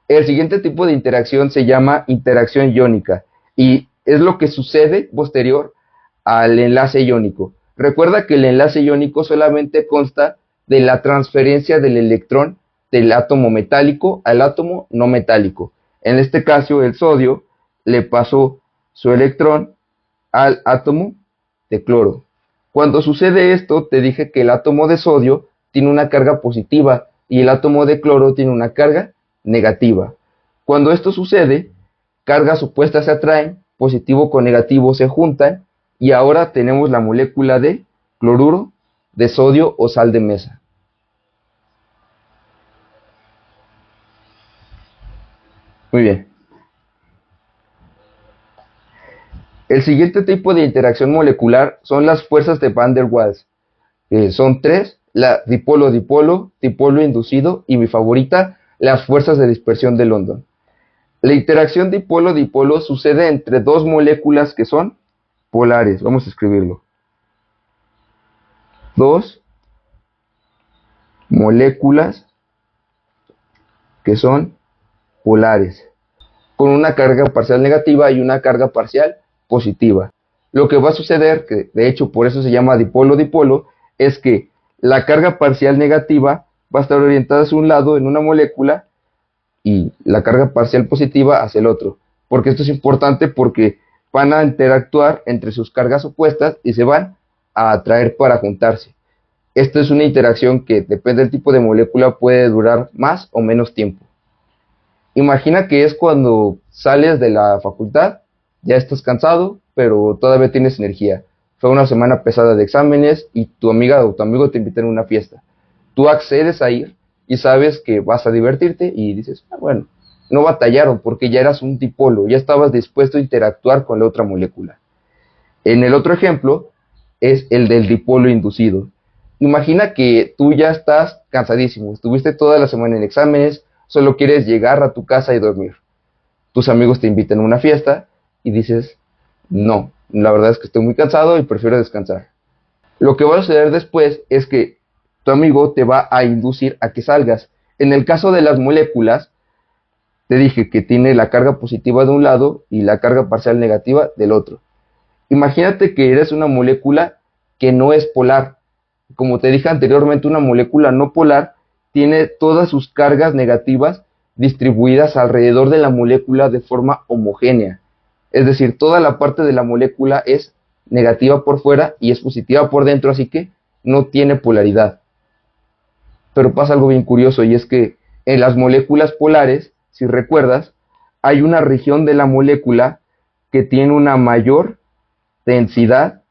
El siguiente tipo de interacción se llama interacción iónica y es lo que sucede posterior al enlace iónico. Recuerda que el enlace iónico solamente consta de la transferencia del electrón del átomo metálico al átomo no metálico. En este caso, el sodio le pasó su electrón al átomo de cloro. Cuando sucede esto, te dije que el átomo de sodio tiene una carga positiva y el átomo de cloro tiene una carga negativa. Cuando esto sucede, cargas opuestas se atraen, positivo con negativo se juntan y ahora tenemos la molécula de cloruro de sodio o sal de mesa. Muy bien. El siguiente tipo de interacción molecular son las fuerzas de Van der Waals. Son 3, la dipolo-dipolo, dipolo inducido y mi favorita, las fuerzas de dispersión de London. La interacción dipolo-dipolo sucede entre dos moléculas que son polares. Vamos a escribirlo. dos moléculas que son polares, con una carga parcial negativa y una carga parcial positiva. Lo que va a suceder, que de hecho por eso se llama dipolo-dipolo, es que la carga parcial negativa va a estar orientada hacia un lado en una molécula y la carga parcial positiva hacia el otro. Porque esto es importante porque van a interactuar entre sus cargas opuestas y se van a atraer para juntarse. Esto es una interacción que depende del tipo de molécula, puede durar más o menos tiempo. Imagina que es cuando sales de la facultad, ya estás cansado, pero todavía tienes energía. Fue una semana pesada de exámenes y tu amiga o tu amigo te invitan a una fiesta. Tú accedes a ir y sabes que vas a divertirte y dices, bueno, no batallaron porque ya eras un dipolo, ya estabas dispuesto a interactuar con la otra molécula. En el otro ejemplo es el del dipolo inducido. Imagina que tú ya estás cansadísimo, estuviste toda la semana en exámenes, solo quieres llegar a tu casa y dormir. Tus amigos te invitan a una fiesta y dices, no, la verdad es que estoy muy cansado y prefiero descansar. Lo que va a suceder después es que tu amigo te va a inducir a que salgas. En el caso de las moléculas, te dije que tiene la carga positiva de un lado y la carga parcial negativa del otro. Imagínate que eres una molécula que no es polar. Como te dije anteriormente, una molécula no polar tiene todas sus cargas negativas distribuidas alrededor de la molécula de forma homogénea. Es decir, toda la parte de la molécula es negativa por fuera y es positiva por dentro, así que no tiene polaridad. Pero pasa algo bien curioso y es que en las moléculas polares, si recuerdas, hay una región de la molécula que tiene una mayor densidad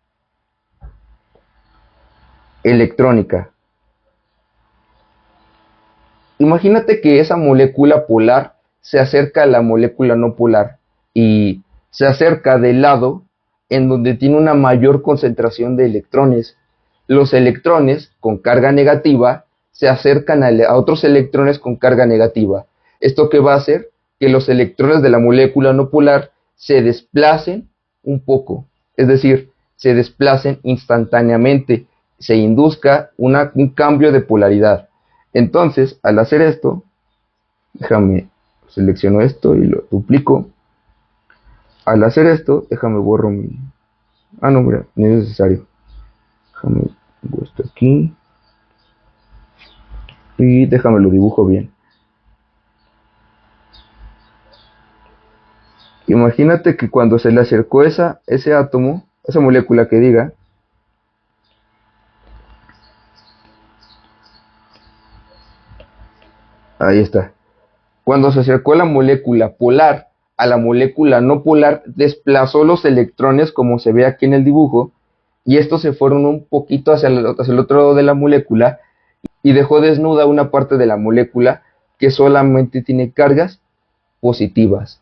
electrónica. Imagínate que esa molécula polar se acerca a la molécula no polar y se acerca del lado en donde tiene una mayor concentración de electrones. Los electrones con carga negativa se acercan a otros electrones con carga negativa. ¿Esto qué va a hacer? Que los electrones de la molécula no polar se desplacen un poco, es decir, se desplacen instantáneamente, se induzca un cambio de polaridad. Entonces, al hacer esto, déjame selecciono esto y lo duplico. Al hacer esto, déjame borro mi... no, mira, no es necesario. Déjame pongo esto aquí. Y déjame lo dibujo bien. Imagínate que cuando se le acercó ese átomo, esa molécula que diga, ahí está. Cuando se acercó la molécula polar a la molécula no polar, desplazó los electrones como se ve aquí en el dibujo, y estos se fueron un poquito hacia el otro lado de la molécula y dejó desnuda una parte de la molécula que solamente tiene cargas positivas.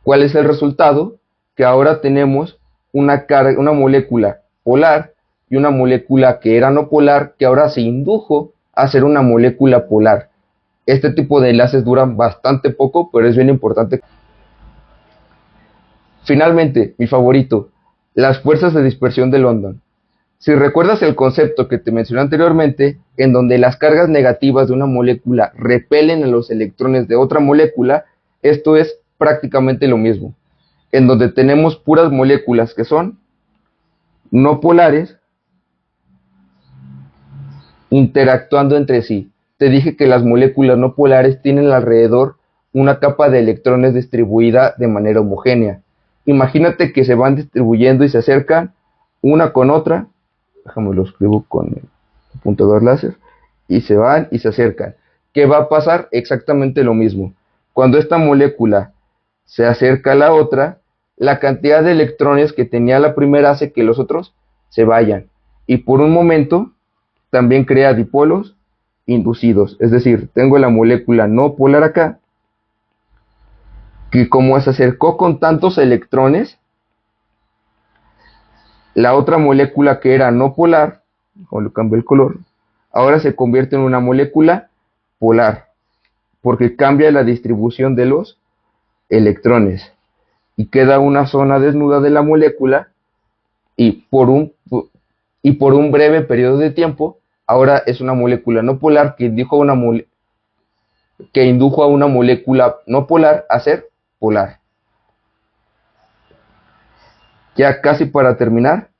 ¿Cuál es el resultado? Que ahora tenemos una molécula polar y una molécula que era no polar que ahora se indujo a ser una molécula polar. Este tipo de enlaces duran bastante poco, pero es bien importante. Finalmente, mi favorito, las fuerzas de dispersión de London. Si recuerdas el concepto que te mencioné anteriormente, en donde las cargas negativas de una molécula repelen a los electrones de otra molécula, esto es prácticamente lo mismo, en donde tenemos puras moléculas que son no polares interactuando entre sí. Te dije que las moléculas no polares tienen alrededor una capa de electrones distribuida de manera homogénea. Imagínate que se van distribuyendo y se acercan una con otra. Déjame lo escribo con el apuntador láser. Y se van y se acercan. ¿Qué va a pasar? Exactamente lo mismo. Cuando esta molécula se acerca a la otra, la cantidad de electrones que tenía la primera hace que los otros se vayan. Y por un momento también crea dipolos inducidos. Es decir, tengo la molécula no polar acá, que como se acercó con tantos electrones, la otra molécula que era no polar, o le cambio el color, ahora se convierte en una molécula polar, porque cambia la distribución de los electrones y queda una zona desnuda de la molécula y y por un breve periodo de tiempo, ahora es una molécula no polar que indujo a una molécula no polar a ser polar. Ya casi para terminar,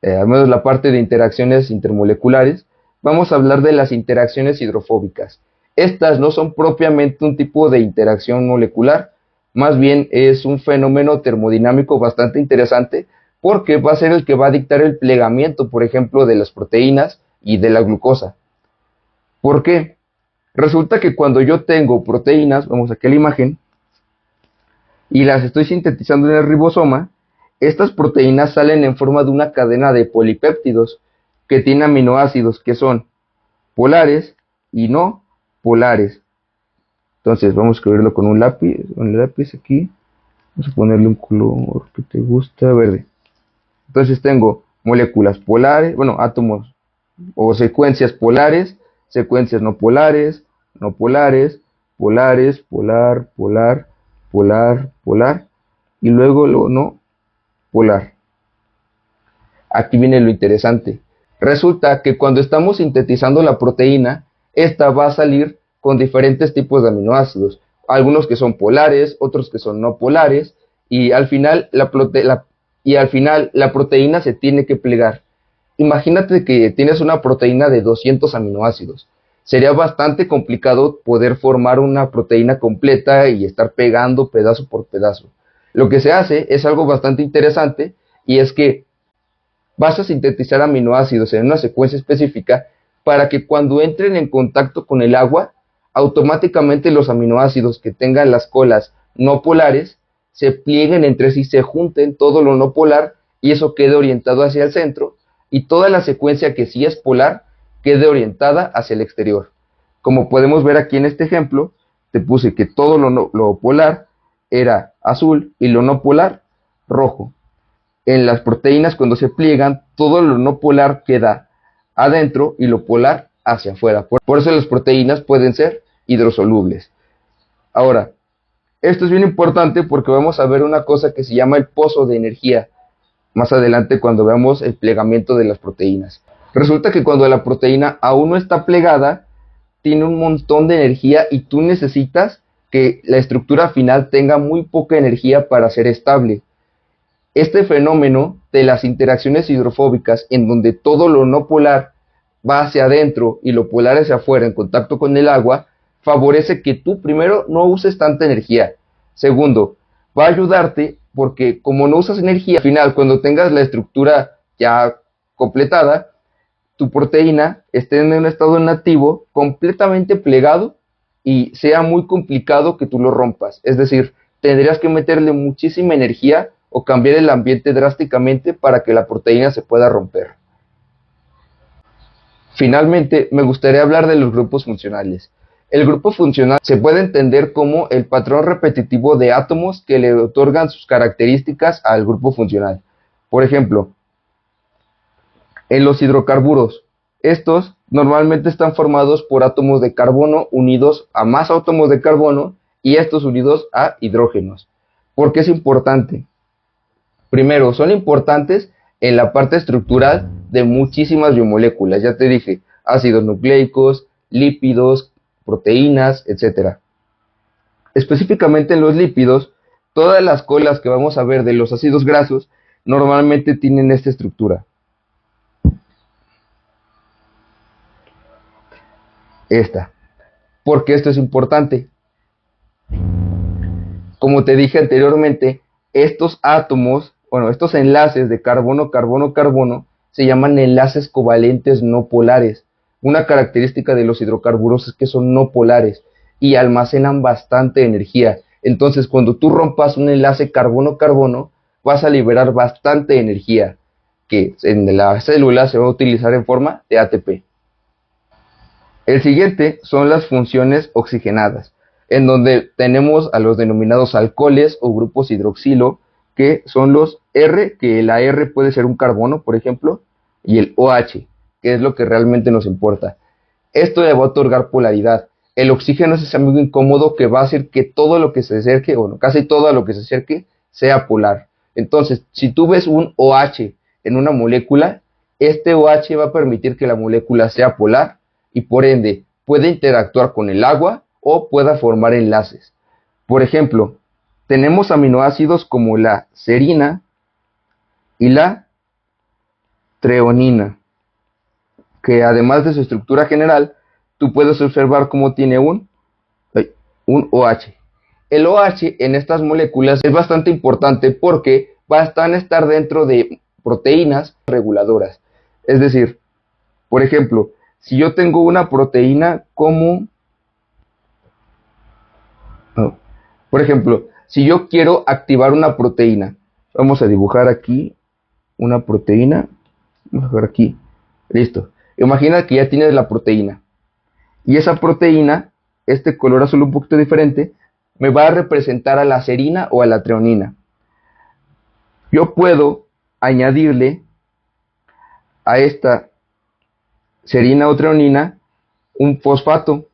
al menos la parte de interacciones intermoleculares, vamos a hablar de las interacciones hidrofóbicas. Estas no son propiamente un tipo de interacción molecular, más bien es un fenómeno termodinámico bastante interesante porque va a ser el que va a dictar el plegamiento, por ejemplo, de las proteínas y de la glucosa. ¿Por qué? Resulta que cuando yo tengo proteínas, vamos aquí a la imagen, y las estoy sintetizando en el ribosoma, estas proteínas salen en forma de una cadena de polipéptidos que tienen aminoácidos que son polares y no polares. Entonces vamos a escribirlo con un lápiz aquí. Vamos a ponerle un color que te gusta, verde. Entonces tengo moléculas polares, bueno, átomos o secuencias polares, secuencias no polares, no polares, polares, polar, polar, polar, polar, y luego lo no polar. Aquí viene lo interesante. Resulta que cuando estamos sintetizando la proteína, esta va a salir con diferentes tipos de aminoácidos, algunos que son polares, otros que son no polares, y al final la proteína se tiene que plegar. Imagínate que tienes una proteína de 200 aminoácidos. Sería bastante complicado poder formar una proteína completa y estar pegando pedazo por pedazo. Lo que se hace es algo bastante interesante, y es que vas a sintetizar aminoácidos en una secuencia específica para que cuando entren en contacto con el agua, automáticamente los aminoácidos que tengan las colas no polares se plieguen entre sí, se junten todo lo no polar y eso quede orientado hacia el centro, y toda la secuencia que sí es polar quede orientada hacia el exterior. Como podemos ver aquí en este ejemplo, te puse que todo lo polar era azul y lo no polar rojo. En las proteínas, cuando se pliegan, todo lo no polar queda adentro y lo polar hacia afuera. Por eso las proteínas pueden ser hidrosolubles. Ahora, esto es bien importante porque vamos a ver una cosa que se llama el pozo de energía más adelante cuando veamos el plegamiento de las proteínas. Resulta que cuando la proteína aún no está plegada, tiene un montón de energía y tú necesitas que la estructura final tenga muy poca energía para ser estable. Este fenómeno de las interacciones hidrofóbicas, en donde todo lo no polar va hacia adentro y lo polar hacia afuera en contacto con el agua, favorece que tú primero no uses tanta energía. Segundo, va a ayudarte porque como no usas energía, al final cuando tengas la estructura ya completada, tu proteína esté en un estado nativo completamente plegado y sea muy complicado que tú lo rompas. Es decir, tendrías que meterle muchísima energía o cambiar el ambiente drásticamente para que la proteína se pueda romper. Finalmente, me gustaría hablar de los grupos funcionales. El grupo funcional se puede entender como el patrón repetitivo de átomos que le otorgan sus características al grupo funcional. Por ejemplo, en los hidrocarburos, estos normalmente están formados por átomos de carbono unidos a más átomos de carbono y estos unidos a hidrógenos. ¿Por qué es importante? Primero, son importantes en la parte estructural de muchísimas biomoléculas. Ya te dije, ácidos nucleicos, lípidos, proteínas, etc. Específicamente en los lípidos, todas las colas que vamos a ver de los ácidos grasos normalmente tienen esta estructura. Esta. ¿Por qué esto es importante? Como te dije anteriormente, estos átomos, estos enlaces de carbono-carbono-carbono se llaman enlaces covalentes no polares. Una característica de los hidrocarburos es que son no polares y almacenan bastante energía. Entonces, cuando tú rompas un enlace carbono-carbono, vas a liberar bastante energía que en la célula se va a utilizar en forma de ATP. El siguiente son las funciones oxigenadas, en donde tenemos a los denominados alcoholes o grupos hidroxilo, que son los R, que la R puede ser un carbono, por ejemplo, y el OH, que es lo que realmente nos importa. Esto le va a otorgar polaridad. El oxígeno es ese amigo incómodo que va a hacer que todo lo que se acerque, casi todo lo que se acerque, sea polar. Entonces, si tú ves un OH en una molécula, Este OH va a permitir que la molécula sea polar y por ende puede interactuar con el agua o pueda formar enlaces. Por ejemplo, tenemos aminoácidos como la serina y la treonina, que además de su estructura general, tú puedes observar cómo tiene un OH. El OH en estas moléculas es bastante importante porque van a estar dentro de proteínas reguladoras. Es decir, por ejemplo, si yo tengo una proteína como... por ejemplo, si yo quiero activar una proteína, vamos a dibujar aquí una proteína. Vamos a ver aquí. Listo. Imagina que ya tienes la proteína. Y esa proteína, este color azul un poquito diferente, me va a representar a la serina o a la treonina. Yo puedo añadirle a esta serina o treonina un fosfato.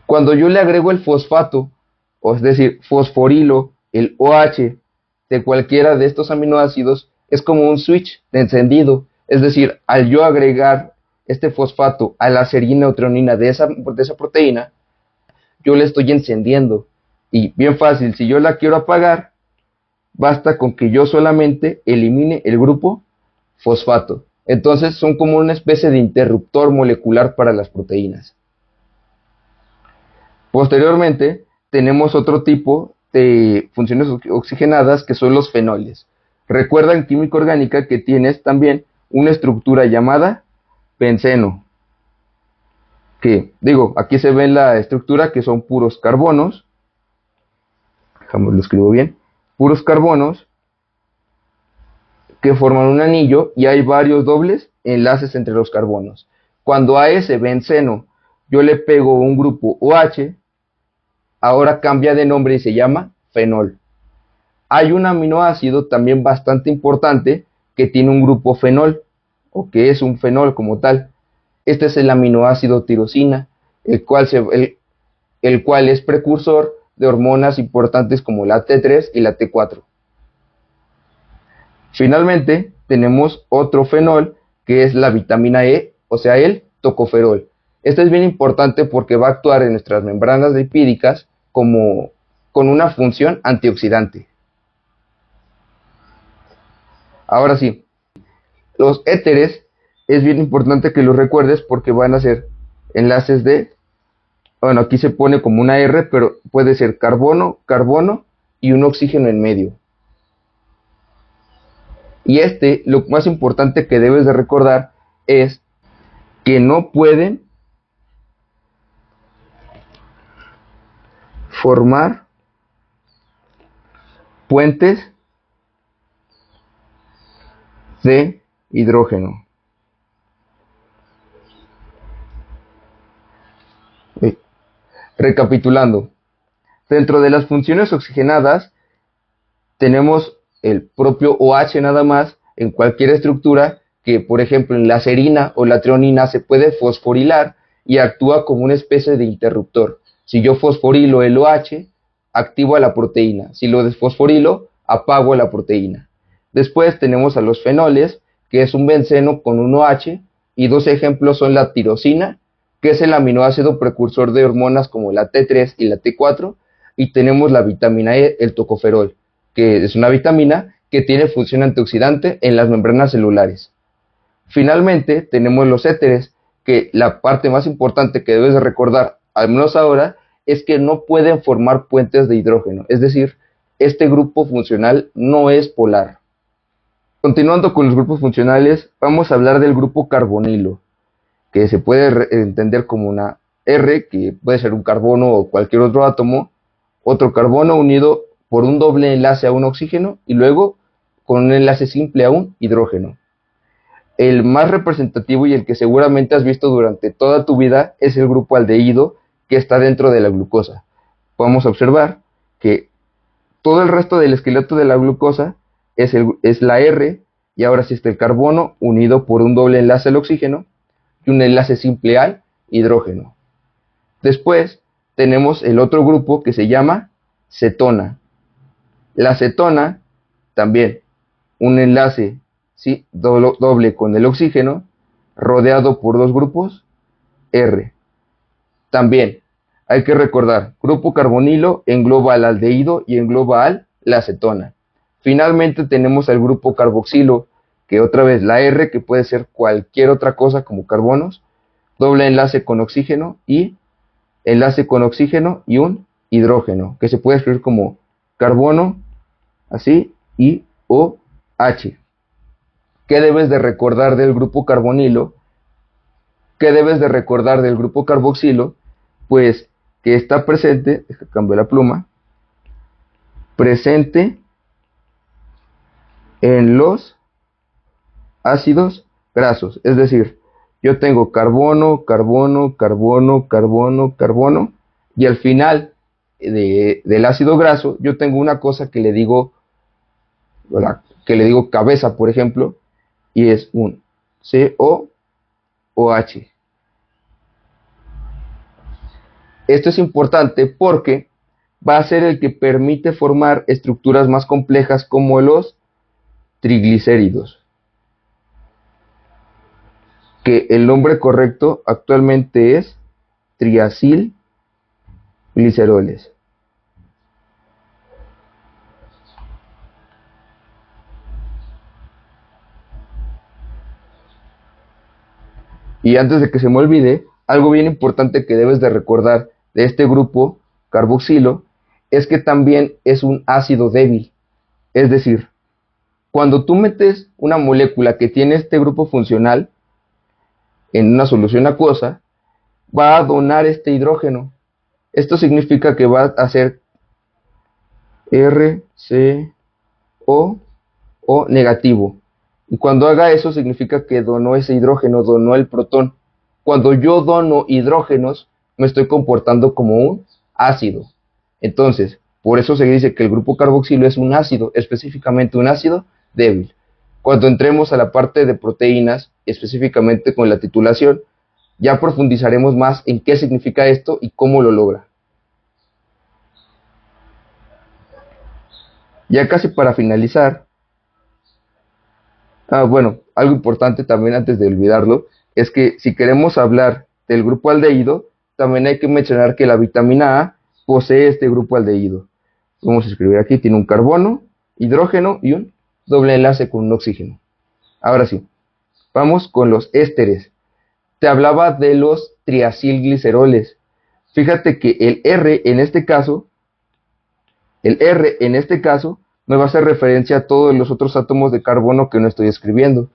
Cuando yo le agrego el fosfato, o es decir, fosforilo, el OH de cualquiera de estos aminoácidos, es como un switch de encendido. Es decir, al yo agregar este fosfato a la serina o treonina de esa proteína, yo le estoy encendiendo. Y bien fácil, si yo la quiero apagar, basta con que yo solamente elimine el grupo fosfato. Entonces son como una especie de interruptor molecular para las proteínas. Posteriormente tenemos otro tipo de funciones oxigenadas que son los fenoles. Recuerda en química orgánica que tienes también una estructura llamada benceno. Que digo, aquí se ve en la estructura que son puros carbonos. Déjame lo escribo bien. Puros carbonos que forman un anillo y hay varios dobles enlaces entre los carbonos. Cuando a ese benceno yo le pego un grupo OH, ahora cambia de nombre y se llama fenol. Hay un aminoácido también bastante importante que tiene un grupo fenol, o que es un fenol como tal. Este es el aminoácido tirosina, el cual es precursor de hormonas importantes como la T3 y la T4. Finalmente, tenemos otro fenol que es la vitamina E, o sea, el tocoferol. Este es bien importante porque va a actuar en nuestras membranas lipídicas con una función antioxidante. Ahora sí, los éteres es bien importante que los recuerdes porque van a ser enlaces de, bueno, aquí se pone como una R, pero puede ser carbono, carbono y un oxígeno en medio. Y lo más importante que debes de recordar es que no pueden formar puentes de hidrógeno. Recapitulando, dentro de las funciones oxigenadas tenemos el propio OH nada más en cualquier estructura que, por ejemplo, en la serina o la treonina se puede fosforilar y actúa como una especie de interruptor. Si yo fosforilo el OH, activo a la proteína. Si lo desfosforilo, apago a la proteína. Después tenemos a los fenoles, que es un benceno con un OH, y dos ejemplos son la tirosina, que es el aminoácido precursor de hormonas como la T3 y la T4, y tenemos la vitamina E, el tocoferol, que es una vitamina que tiene función antioxidante en las membranas celulares. Finalmente, tenemos los éteres, que la parte más importante que debes de recordar, al menos ahora, es que no pueden formar puentes de hidrógeno, es decir, este grupo funcional no es polar. Continuando con los grupos funcionales, vamos a hablar del grupo carbonilo, que se puede entender como una R, que puede ser un carbono o cualquier otro átomo, otro carbono unido por un doble enlace a un oxígeno y luego con un enlace simple a un hidrógeno. El más representativo y el que seguramente has visto durante toda tu vida es el grupo aldehído que está dentro de la glucosa. Podemos observar que todo el resto del esqueleto de la glucosa es la R, y ahora sí está el carbono unido por un doble enlace al oxígeno y un enlace simple al hidrógeno. Después tenemos el otro grupo que se llama cetona. La cetona también un enlace, ¿sí?, doble con el oxígeno, rodeado por dos grupos, R. También hay que recordar, grupo carbonilo engloba al aldehído y engloba la acetona. Finalmente tenemos al grupo carboxilo, que otra vez la R, que puede ser cualquier otra cosa como carbonos, doble enlace con oxígeno y un hidrógeno, que se puede escribir como carbono, así, y OH. ¿Qué debes de recordar del grupo carbonilo? ¿Qué debes de recordar del grupo carboxilo? Pues que está presente, cambio la pluma, presente en los ácidos grasos. Es decir, yo tengo carbono, carbono, carbono, carbono, carbono, y al final del ácido graso yo tengo una cosa que le digo cabeza, por ejemplo, y es un COOH. Esto es importante porque va a ser el que permite formar estructuras más complejas como los triglicéridos, que el nombre correcto actualmente es triacilgliceroles. Y antes de que se me olvide, algo bien importante que debes de recordar de este grupo carboxilo es que también es un ácido débil. Es decir, cuando tú metes una molécula que tiene este grupo funcional en una solución acuosa, va a donar este hidrógeno. Esto significa que va a hacer RCO negativo. Y cuando haga eso significa que donó ese hidrógeno, donó el protón. Cuando yo dono hidrógenos, me estoy comportando como un ácido. Entonces, por eso se dice que el grupo carboxilo es un ácido, específicamente un ácido débil. Cuando entremos a la parte de proteínas, específicamente con la titulación, ya profundizaremos más en qué significa esto y cómo lo logra. Ya casi para finalizar, bueno, algo importante también antes de olvidarlo, es que si queremos hablar del grupo aldehído, también hay que mencionar que la vitamina A posee este grupo aldehído. Vamos a escribir aquí, tiene un carbono, hidrógeno y un doble enlace con un oxígeno. Ahora sí, vamos con los ésteres. Te hablaba de los triacilgliceroles. Fíjate que el R en este caso me va a hacer referencia a todos los otros átomos de carbono que no estoy escribiendo.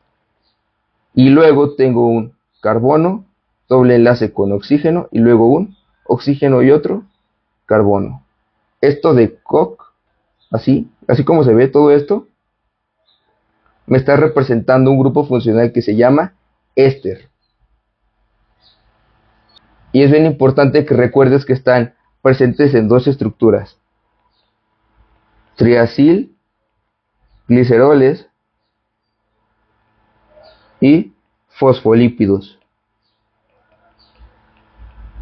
Y luego tengo un carbono, doble enlace con oxígeno, y luego un oxígeno y otro carbono. Esto de COC, así como se ve todo esto, me está representando un grupo funcional que se llama éster. Y es bien importante que recuerdes que están presentes en dos estructuras: triacilgliceroles y fosfolípidos.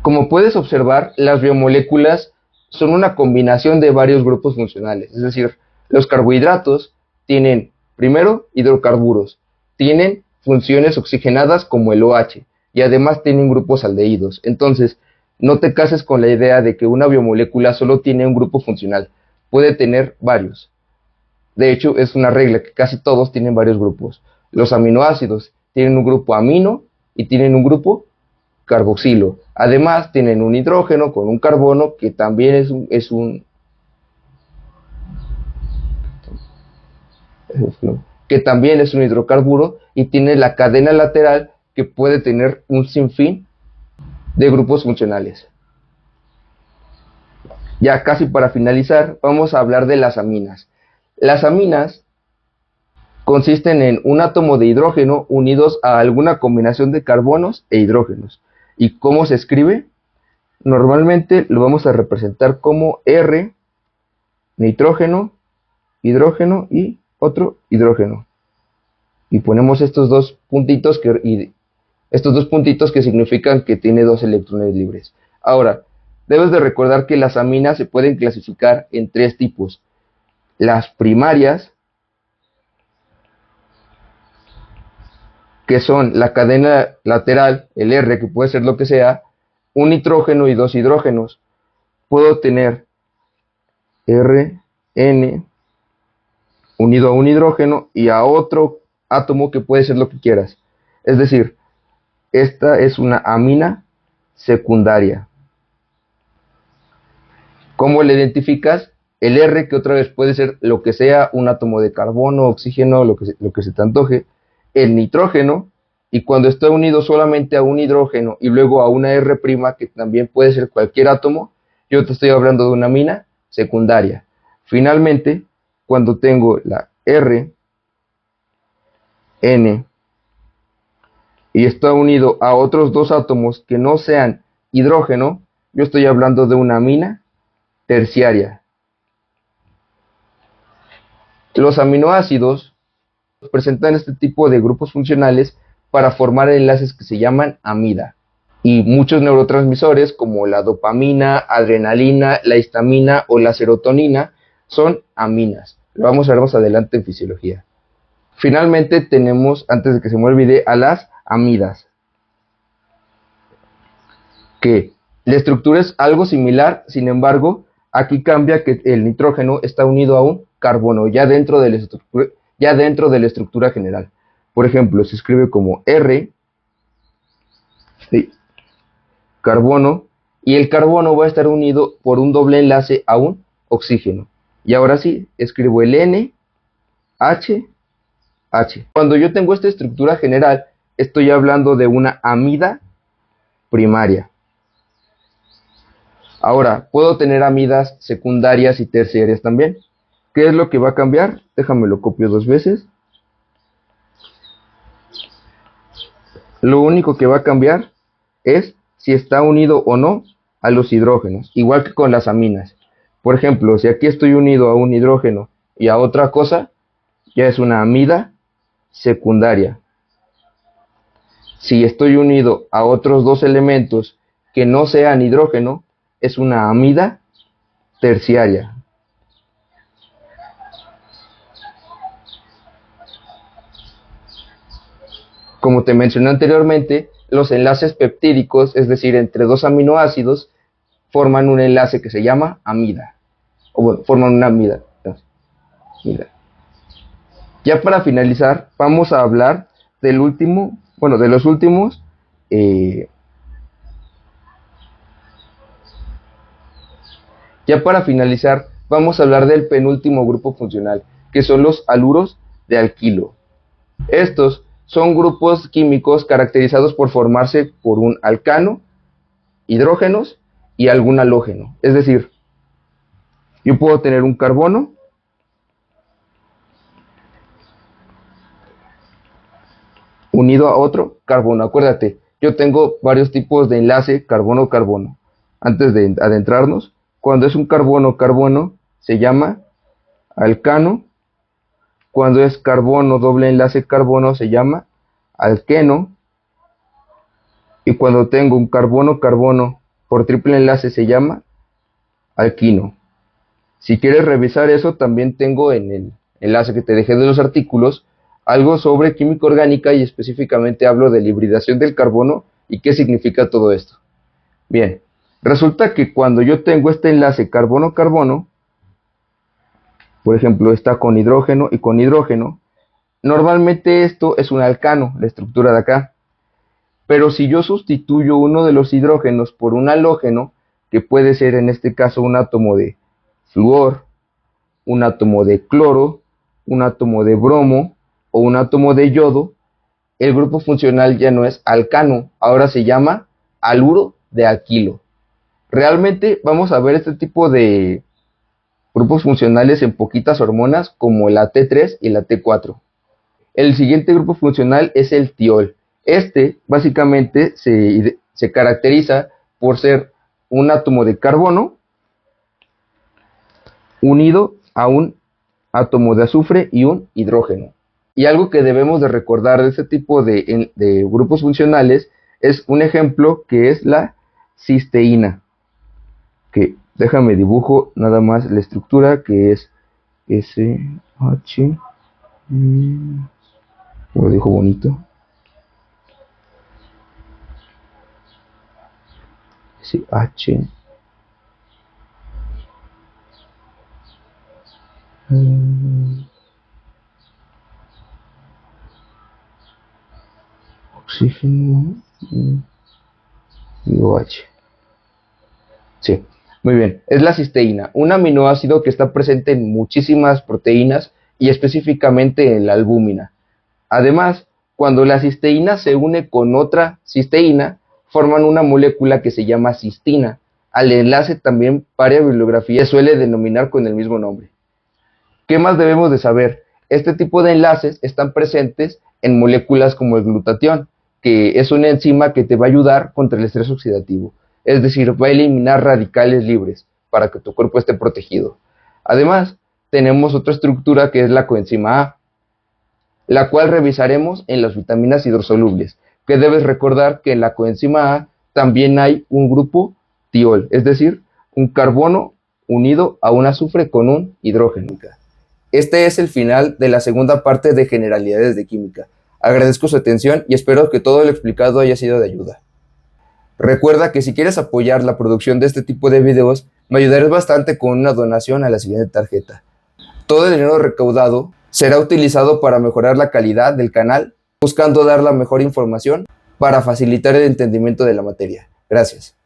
Como puedes observar, las biomoléculas son una combinación de varios grupos funcionales. Es decir, los carbohidratos tienen, primero, hidrocarburos, tienen funciones oxigenadas como el OH, y además tienen grupos aldehídos. Entonces, no te cases con la idea de que una biomolécula solo tiene un grupo funcional. Puede tener varios. De hecho, es una regla que casi todos tienen varios grupos. Los aminoácidos tienen un grupo amino y tienen un grupo carboxilo. Además, tienen un hidrógeno con un carbono que también es un hidrocarburo, y tiene la cadena lateral que puede tener un sinfín de grupos funcionales. Ya casi para finalizar, vamos a hablar de las aminas. Las aminas consisten en un átomo de hidrógeno unidos a alguna combinación de carbonos e hidrógenos. ¿Y cómo se escribe? Normalmente lo vamos a representar como R, nitrógeno, hidrógeno y otro hidrógeno. Y ponemos estos dos puntitos que significan que tiene dos electrones libres. Ahora, debes de recordar que las aminas se pueden clasificar en tres tipos: las primarias, que son la cadena lateral, el R, que puede ser lo que sea, un nitrógeno y dos hidrógenos. Puedo tener RN unido a un hidrógeno y a otro átomo que puede ser lo que quieras. Es decir, esta es una amina secundaria. ¿Cómo la identificas? El R, que otra vez puede ser lo que sea, un átomo de carbono, oxígeno, lo que se te antoje. El nitrógeno, y cuando está unido solamente a un hidrógeno y luego a una R', que también puede ser cualquier átomo, yo te estoy hablando de una amina secundaria. Finalmente, cuando tengo la R, N, y está unido a otros dos átomos que no sean hidrógeno, yo estoy hablando de una amina terciaria. Los aminoácidos presentan este tipo de grupos funcionales para formar enlaces que se llaman amida. Y muchos neurotransmisores como la dopamina, adrenalina, la histamina o la serotonina son aminas. Lo vamos a ver más adelante en fisiología. Finalmente tenemos, antes de que se me olvide, a las amidas, que la estructura es algo similar, sin embargo, aquí cambia que el nitrógeno está unido a un carbono ya dentro de la estructura general. Por ejemplo, se escribe como R, ¿sí?, carbono, y el carbono va a estar unido por un doble enlace a un oxígeno. Y ahora sí, escribo el N, H, H. Cuando yo tengo esta estructura general, estoy hablando de una amida primaria. Ahora, puedo tener amidas secundarias y terciarias también. ¿Qué es lo que va a cambiar? Déjame lo copio dos veces. Lo único que va a cambiar es si está unido o no a los hidrógenos, igual que con las aminas. Por ejemplo, si aquí estoy unido a un hidrógeno y a otra cosa, ya es una amida secundaria. Si estoy unido a otros dos elementos que no sean hidrógeno, es una amida terciaria. Como te mencioné anteriormente, los enlaces peptídicos, es decir, entre dos aminoácidos, forman un enlace que se llama amida. O bueno, forman una amida. Ya para finalizar, vamos a hablar del último, bueno, de los últimos Ya para finalizar, vamos a hablar del penúltimo grupo funcional, que son los haluros de alquilo. Estos son grupos químicos caracterizados por formarse por un alcano, hidrógenos y algún halógeno. Es decir, yo puedo tener un carbono unido a otro carbono. Acuérdate, yo tengo varios tipos de enlace carbono-carbono. Antes de adentrarnos, cuando es un carbono-carbono se llama alcano. Cuando es carbono doble enlace carbono se llama alqueno. Y cuando tengo un carbono-carbono por triple enlace se llama alquino. Si quieres revisar eso, también tengo en el enlace que te dejé de los artículos algo sobre química orgánica y específicamente hablo de la hibridación del carbono y qué significa todo esto. Bien, resulta que cuando yo tengo este enlace carbono-carbono, por ejemplo, está con hidrógeno y con hidrógeno, normalmente esto es un alcano, la estructura de acá. Pero si yo sustituyo uno de los hidrógenos por un halógeno, que puede ser en este caso un átomo de flúor, un átomo de cloro, un átomo de bromo o un átomo de yodo, el grupo funcional ya no es alcano, ahora se llama haluro de alquilo. Realmente vamos a ver este tipo de grupos funcionales en poquitas hormonas como la T3 y la T4. El siguiente grupo funcional es el tiol. Este básicamente se caracteriza por ser un átomo de carbono unido a un átomo de azufre y un hidrógeno. Y algo que debemos de recordar de este tipo de grupos funcionales es un ejemplo que es la cisteína. Que déjame dibujo nada más la estructura, que es SH, lo dijo bonito, CH. Oxígeno y OH. Sí, muy bien. Es la cisteína, un aminoácido que está presente en muchísimas proteínas y específicamente en la albúmina. Además, cuando la cisteína se une con otra cisteína, forman una molécula que se llama cistina. Al enlace también varias bibliografías suele denominar con el mismo nombre. ¿Qué más debemos de saber? Este tipo de enlaces están presentes en moléculas como el glutatión, que es una enzima que te va a ayudar contra el estrés oxidativo. Es decir, va a eliminar radicales libres para que tu cuerpo esté protegido. Además, tenemos otra estructura que es la coenzima A, la cual revisaremos en las vitaminas hidrosolubles, que debes recordar que en la coenzima A también hay un grupo tiol, es decir, un carbono unido a un azufre con un hidrógeno. Este es el final de la segunda parte de Generalidades de Química. Agradezco su atención y espero que todo lo explicado haya sido de ayuda. Recuerda que si quieres apoyar la producción de este tipo de videos, me ayudarás bastante con una donación a la siguiente tarjeta. Todo el dinero recaudado será utilizado para mejorar la calidad del canal, buscando dar la mejor información para facilitar el entendimiento de la materia. Gracias.